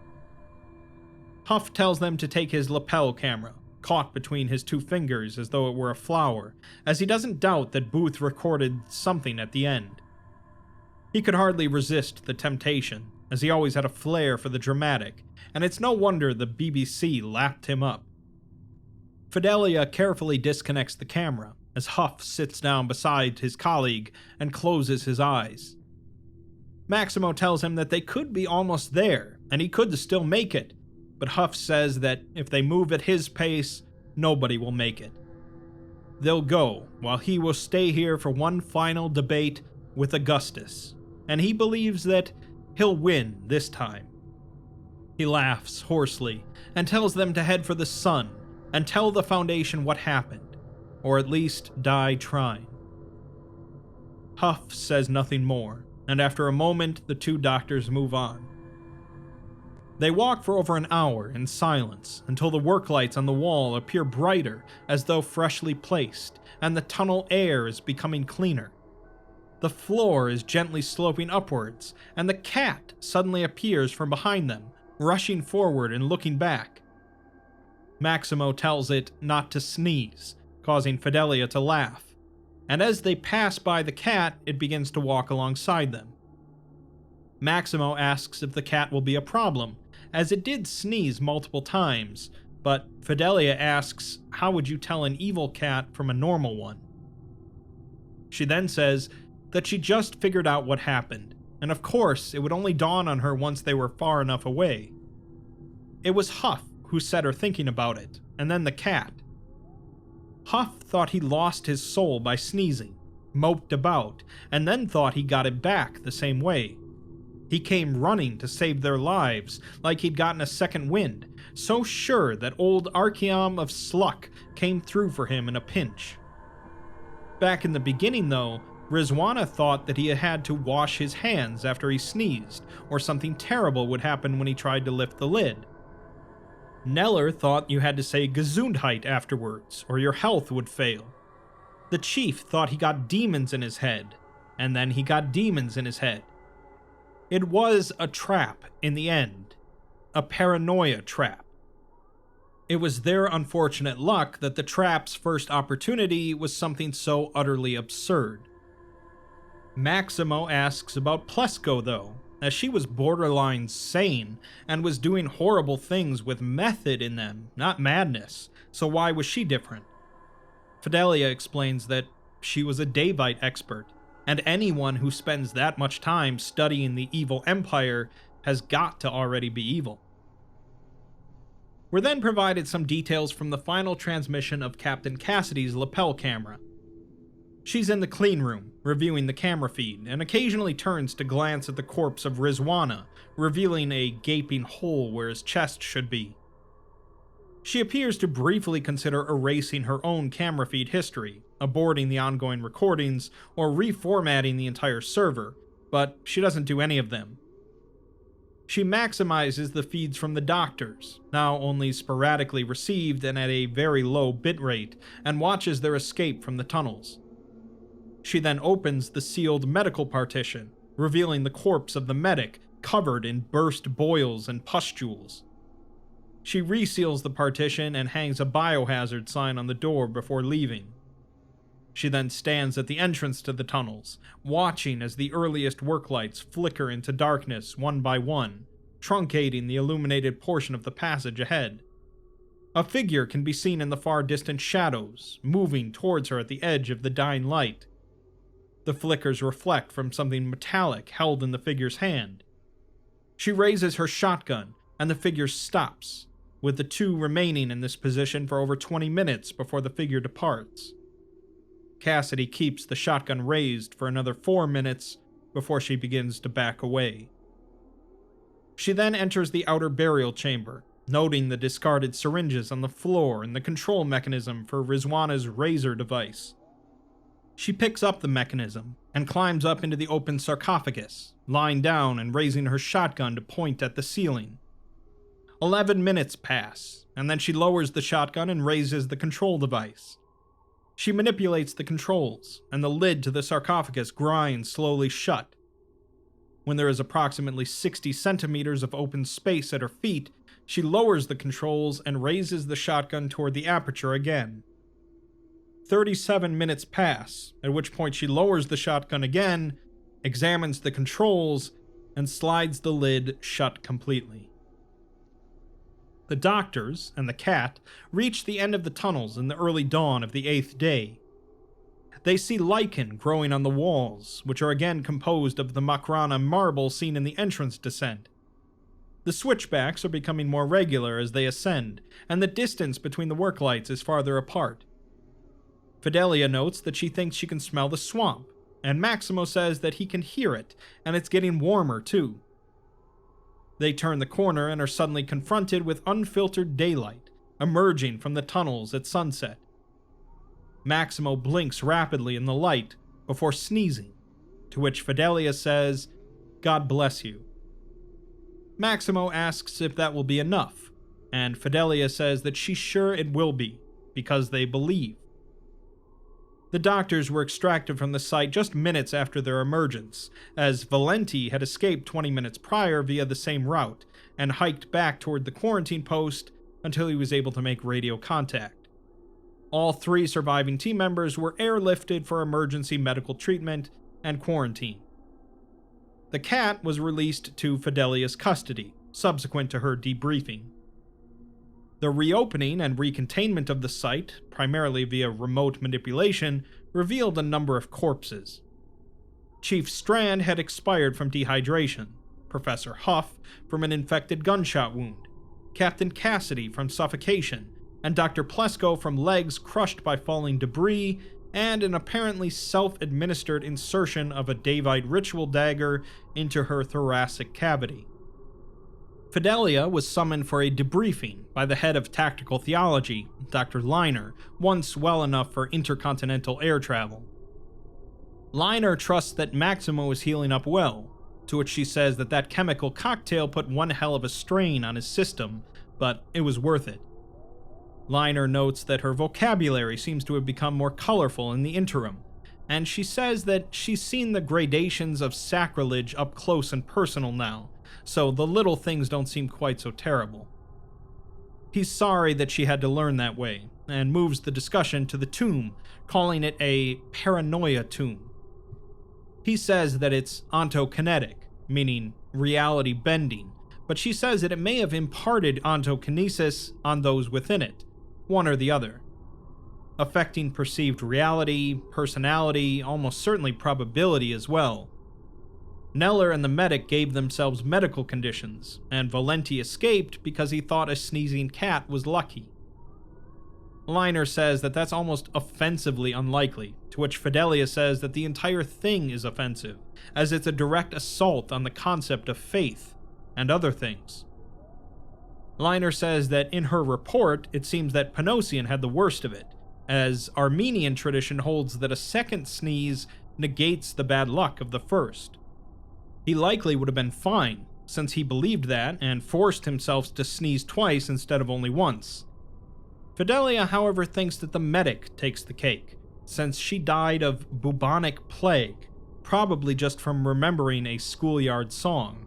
Huff tells them to take his lapel camera, caught between his two fingers as though it were a flower, as he doesn't doubt that Booth recorded something at the end. He could hardly resist the temptation, as he always had a flair for the dramatic, and it's no wonder the BBC lapped him up. Fidelia carefully disconnects the camera, as Huff sits down beside his colleague and closes his eyes. Maximo tells him that they could be almost there, and he could still make it, but Huff says that if they move at his pace, nobody will make it. They'll go, while he will stay here for one final debate with Augustus, and he believes that he'll win this time. He laughs hoarsely, and tells them to head for the sun, and tell the Foundation what happened, or at least die trying. Huff says nothing more, and after a moment the two doctors move on. They walk for over an hour in silence until the work lights on the wall appear brighter as though freshly placed, and the tunnel air is becoming cleaner. The floor is gently sloping upwards, and the cat suddenly appears from behind them, rushing forward and looking back. Maximo tells it not to sneeze, causing Fidelia to laugh, and as they pass by the cat, it begins to walk alongside them. Maximo asks if the cat will be a problem, as it did sneeze multiple times, but Fidelia asks, how would you tell an evil cat from a normal one? She then says that she just figured out what happened, and of course it would only dawn on her once they were far enough away. It was Huff who set her thinking about it, and then the cat. Huff thought he lost his soul by sneezing, moped about, and then thought he got it back the same way. He came running to save their lives, like he'd gotten a second wind, so sure that old Archeom of Sluck came through for him in a pinch. Back in the beginning, though, รี้zwana thought that he had to wash his hands after he sneezed, or something terrible would happen when he tried to lift the lid. Neller thought you had to say �εσundheit afterwards, or your health would fail. The chief thought he got demons in his head, and then he got demons in his head. It was a trap in the end, a paranoia trap. It was their unfortunate luck that the trap's first opportunity was something so utterly absurd. Maximo asks about Plesko, though, as she was borderline sane and was doing horrible things with method in them, not madness, so why was she different? Fidelia explains that she was a Davite expert, and anyone who spends that much time studying the evil empire has got to already be evil. We're then provided some details from the final transmission of Captain Cassidy's lapel camera. She's in the clean room, reviewing the camera feed, and occasionally turns to glance at the corpse of รี้zwana, revealing a gaping hole where his chest should be. She appears to briefly consider erasing her own camera feed history, aborting the ongoing recordings, or reformatting the entire server, but she doesn't do any of them. She maximizes the feeds from the doctors, now only sporadically received and at a very low bitrate, and watches their escape from the tunnels. She then opens the sealed medical partition, revealing the corpse of the medic covered in burst boils and pustules. She reseals the partition and hangs a biohazard sign on the door before leaving. She then stands at the entrance to the tunnels, watching as the earliest work lights flicker into darkness one by one, truncating the illuminated portion of the passage ahead. A figure can be seen in the far distant shadows, moving towards her at the edge of the dying light. The flickers reflect from something metallic held in the figure's hand. She raises her shotgun, and the figure stops, with the two remaining in this position for over 20 minutes before the figure departs. Cassidy keeps the shotgun raised for another 4 minutes before she begins to back away. She then enters the outer burial chamber, noting the discarded syringes on the floor and the control mechanism for รี้zwana's razor device. She picks up the mechanism and climbs up into the open sarcophagus, lying down and raising her shotgun to point at the ceiling. 11 minutes pass, and then she lowers the shotgun and raises the control device. She manipulates the controls, and the lid to the sarcophagus grinds slowly shut. When there is approximately 60 centimeters of open space at her feet, she lowers the controls and raises the shotgun toward the aperture again. 37 minutes pass, at which point she lowers the shotgun again, examines the controls, and slides the lid shut completely. The doctors and the cat reach the end of the tunnels in the early dawn of the 8th day. They see lichen growing on the walls, which are again composed of the Makrana marble seen in the entrance descent. The switchbacks are becoming more regular as they ascend, and the distance between the work lights is farther apart. Fidelia notes that she thinks she can smell the swamp, and Maximo says that he can hear it, and it's getting warmer too. They turn the corner and are suddenly confronted with unfiltered daylight, emerging from the tunnels at sunset. Maximo blinks rapidly in the light before sneezing, to which Fidelia says, "God bless you." Maximo asks if that will be enough, and Fidelia says that she's sure it will be, because they believe. The doctors were extracted from the site just minutes after their emergence, as Valenti had escaped 20 minutes prior via the same route, and hiked back toward the quarantine post until he was able to make radio contact. All 3 surviving team members were airlifted for emergency medical treatment and quarantine. The cat was released to Fidelia's custody, subsequent to her debriefing. The reopening and recontainment of the site, primarily via remote manipulation, revealed a number of corpses. Chief Strand had expired from dehydration, Professor Huff from an infected gunshot wound, Captain Cassidy from suffocation, and Dr. Plesko from legs crushed by falling debris and an apparently self-administered insertion of a Davite ritual dagger into her thoracic cavity. Fidelia was summoned for a debriefing by the head of tactical theology, Dr. Liner, once well enough for intercontinental air travel. Liner trusts that Maximo is healing up well, to which she says that chemical cocktail put one hell of a strain on his system, but it was worth it. Liner notes that her vocabulary seems to have become more colorful in the interim, and she says that she's seen the gradations of sacrilege up close and personal now, so the little things don't seem quite so terrible. He's sorry that she had to learn that way, and moves the discussion to the tomb, calling it a Paranoia tomb. He says that it's ontokinetic, meaning reality bending, but she says that it may have imparted ontokinesis on those within it, one or the other, affecting perceived reality, personality, almost certainly probability as well. Neller and the medic gave themselves medical conditions, and Valenti escaped because he thought a sneezing cat was lucky. Liner says that that's almost offensively unlikely, to which Fidelia says that the entire thing is offensive, as it's a direct assault on the concept of faith, and other things. Liner says that in her report, it seems that Panosian had the worst of it, as Armenian tradition holds that a second sneeze negates the bad luck of the first. He likely would have been fine, since he believed that and forced himself to sneeze twice instead of only once. Fidelia, however, thinks that the medic takes the cake, since she died of bubonic plague, probably just from remembering a schoolyard song.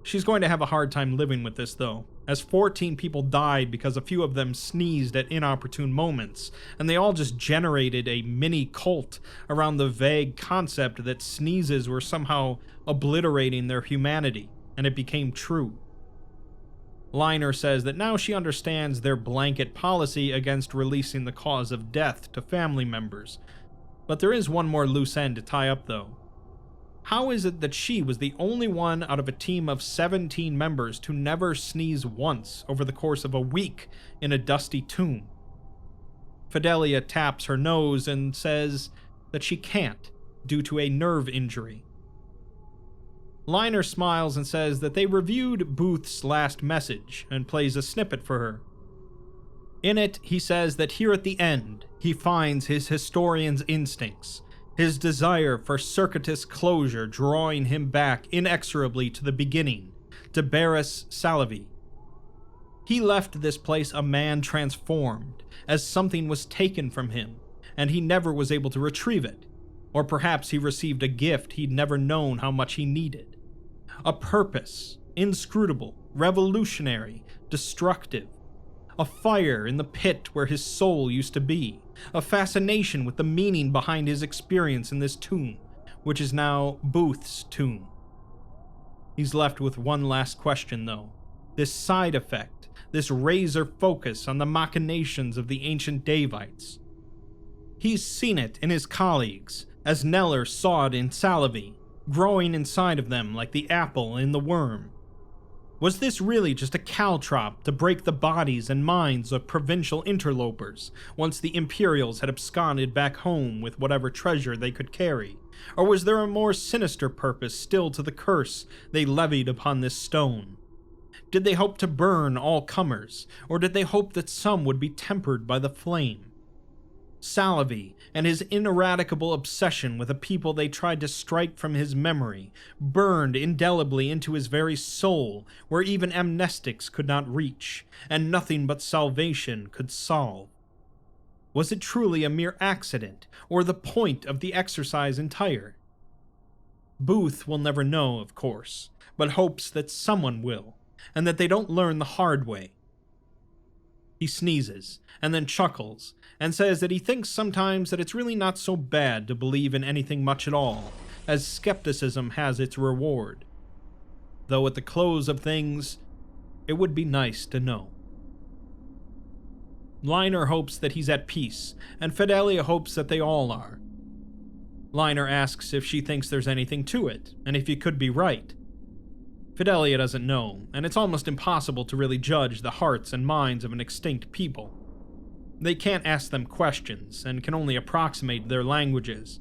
She's going to have a hard time living with this, though, as 14 people died because a few of them sneezed at inopportune moments, and they all just generated a mini cult around the vague concept that sneezes were somehow obliterating their humanity, and it became true. Liner says that now she understands their blanket policy against releasing the cause of death to family members, but there is one more loose end to tie up, though. How is it that she was the only one out of a team of 17 members to never sneeze once over the course of a week in a dusty tomb? Fidelia taps her nose and says that she can't, due to a nerve injury. Liner smiles and says that they reviewed Booth's last message and plays a snippet for her. In it, he says that here at the end, he finds his historian's instincts, his desire for circuitous closure drawing him back inexorably to the beginning, to Barris Salavi. He left this place a man transformed, as something was taken from him, and he never was able to retrieve it. Or perhaps he received a gift he'd never known how much he needed. A purpose, inscrutable, revolutionary, destructive. A fire in the pit where his soul used to be. A fascination with the meaning behind his experience in this tomb, which is now Booth's tomb. He's left with one last question, though. This side effect, this razor focus on the machinations of the ancient Davites. He's seen it in his colleagues, as Neller saw it in Salavi, growing inside of them like the apple in the worm. Was this really just a caltrop to break the bodies and minds of provincial interlopers once the Imperials had absconded back home with whatever treasure they could carry? Or was there a more sinister purpose still to the curse they levied upon this stone? Did they hope to burn all comers, or did they hope that some would be tempered by the flame? Salavi and his ineradicable obsession with a people they tried to strike from his memory burned indelibly into his very soul, where even amnestics could not reach, and nothing but salvation could solve. Was it truly a mere accident, or the point of the exercise entire? Booth will never know, of course, but hopes that someone will, and that they don't learn the hard way. He sneezes, and then chuckles, and says that he thinks sometimes that it's really not so bad to believe in anything much at all, as skepticism has its reward. Though at the close of things, it would be nice to know. Liner hopes that he's at peace, and Fidelia hopes that they all are. Liner asks if she thinks there's anything to it, and if he could be right. Fidelia doesn't know, and it's almost impossible to really judge the hearts and minds of an extinct people. They can't ask them questions, and can only approximate their languages.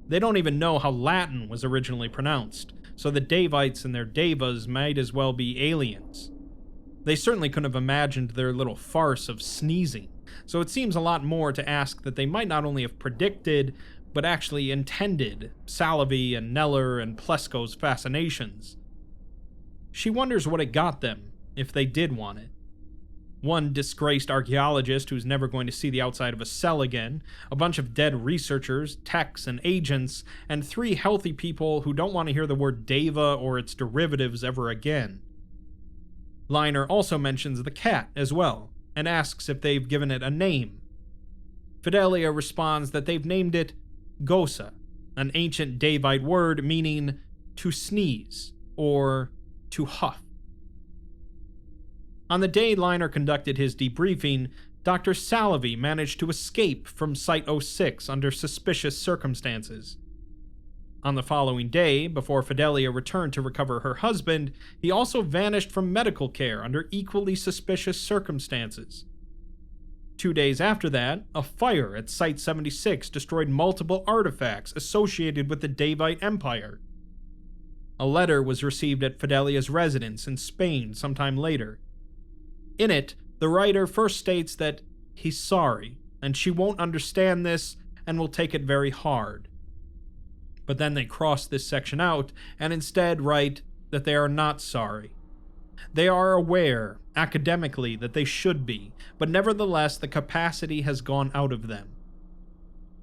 They don't even know how Latin was originally pronounced, so the Davites and their devas might as well be aliens. They certainly couldn't have imagined their little farce of sneezing, so it seems a lot more to ask that they might not only have predicted, but actually intended Salovey and Neller and Plesko's fascinations. She wonders what it got them, if they did want it. One disgraced archaeologist who's never going to see the outside of a cell again, a bunch of dead researchers, techs, and agents, and 3 healthy people who don't want to hear the word Deva or its derivatives ever again. Liner also mentions the cat as well, and asks if they've given it a name. Fidelia responds that they've named it Gosa, an ancient Davite word meaning to sneeze, or to huff. On the day Liner conducted his debriefing, Dr. Salovey managed to escape from Site-06 under suspicious circumstances. On the following day, before Fidelia returned to recover her husband, he also vanished from medical care under equally suspicious circumstances. 2 days after that, a fire at Site-76 destroyed multiple artifacts associated with the Davite Empire. A letter was received at Fidelia's residence in Spain sometime later. In it, the writer first states that he's sorry, and she won't understand this and will take it very hard. But then they cross this section out and instead write that they are not sorry. They are aware, academically, that they should be, but nevertheless the capacity has gone out of them.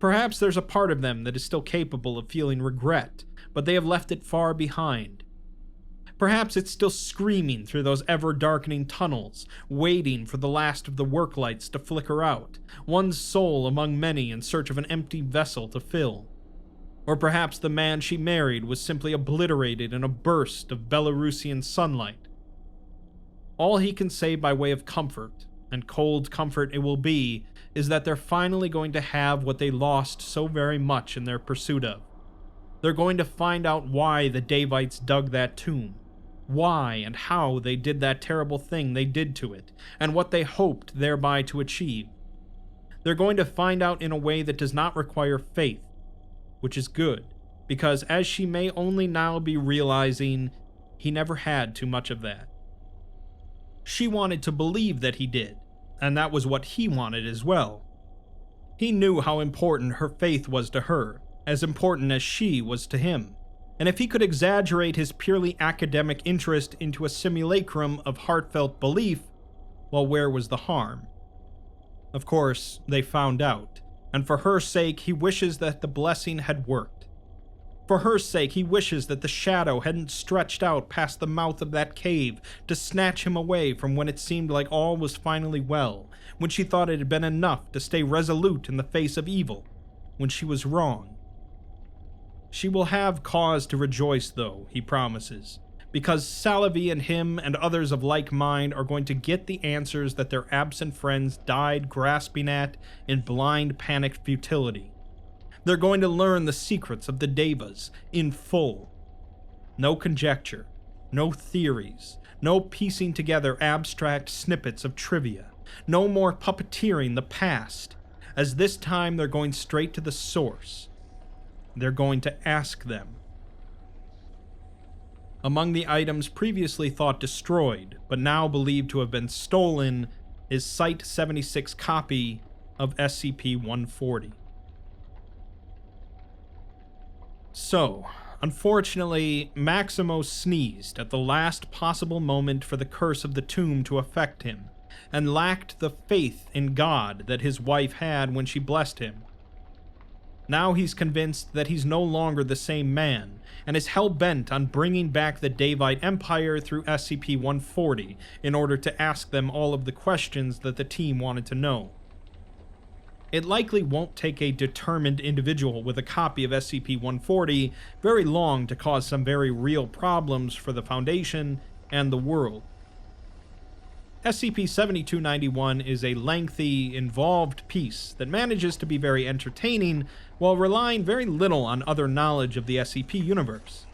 Perhaps there's a part of them that is still capable of feeling regret, but they have left it far behind. Perhaps it's still screaming through those ever-darkening tunnels, waiting for the last of the work lights to flicker out, one's soul among many in search of an empty vessel to fill. Or perhaps the man she married was simply obliterated in a burst of Belarusian sunlight. All he can say by way of comfort, and cold comfort it will be, is that they're finally going to have what they lost so very much in their pursuit of. They're going to find out why the Davites dug that tomb, why and how they did that terrible thing they did to it, and what they hoped thereby to achieve. They're going to find out in a way that does not require faith, which is good, because as she may only now be realizing, he never had too much of that. She wanted to believe that he did, and that was what he wanted as well. He knew how important her faith was to her, as important as she was to him, and if he could exaggerate his purely academic interest into a simulacrum of heartfelt belief, well, where was the harm? Of course, they found out, and for her sake he wishes that the blessing had worked. For her sake he wishes that the shadow hadn't stretched out past the mouth of that cave to snatch him away from when it seemed like all was finally well, when she thought it had been enough to stay resolute in the face of evil, when she was wrong. She will have cause to rejoice, though, he promises, because Salovey and him and others of like mind are going to get the answers that their absent friends died grasping at in blind panicked futility. They're going to learn the secrets of the Devas in full. No conjecture, no theories, no piecing together abstract snippets of trivia, no more puppeteering the past, as this time they're going straight to the source. They're going to ask them. Among the items previously thought destroyed, but now believed to have been stolen, is Site-76 copy of SCP-140. So, unfortunately, Maximo sneezed at the last possible moment for the curse of the tomb to affect him, and lacked the faith in God that his wife had when she blessed him. Now he's convinced that he's no longer the same man, and is hell-bent on bringing back the Davite Empire through SCP-140 in order to ask them all of the questions that the team wanted to know. It likely won't take a determined individual with a copy of SCP-140 very long to cause some very real problems for the Foundation and the world. SCP-7291 is a lengthy, involved piece that manages to be very entertaining while relying very little on other knowledge of the SCP universe.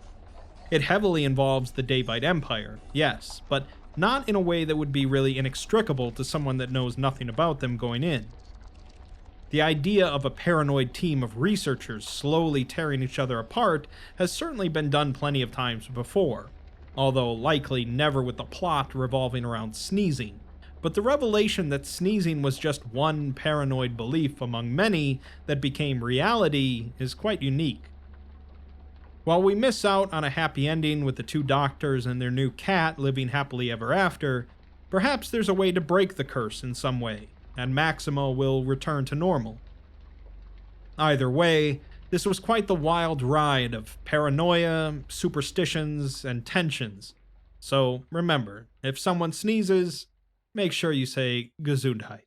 It heavily involves the Davite Empire, yes, but not in a way that would be really inextricable to someone that knows nothing about them going in. The idea of a paranoid team of researchers slowly tearing each other apart has certainly been done plenty of times before, although likely never with the plot revolving around sneezing. But the revelation that sneezing was just one paranoid belief among many that became reality is quite unique. While we miss out on a happy ending with the two doctors and their new cat living happily ever after, perhaps there's a way to break the curse in some way, and Maximo will return to normal. Either way, this was quite the wild ride of paranoia, superstitions, and tensions. So remember, if someone sneezes, make sure you say Ĝesundheit.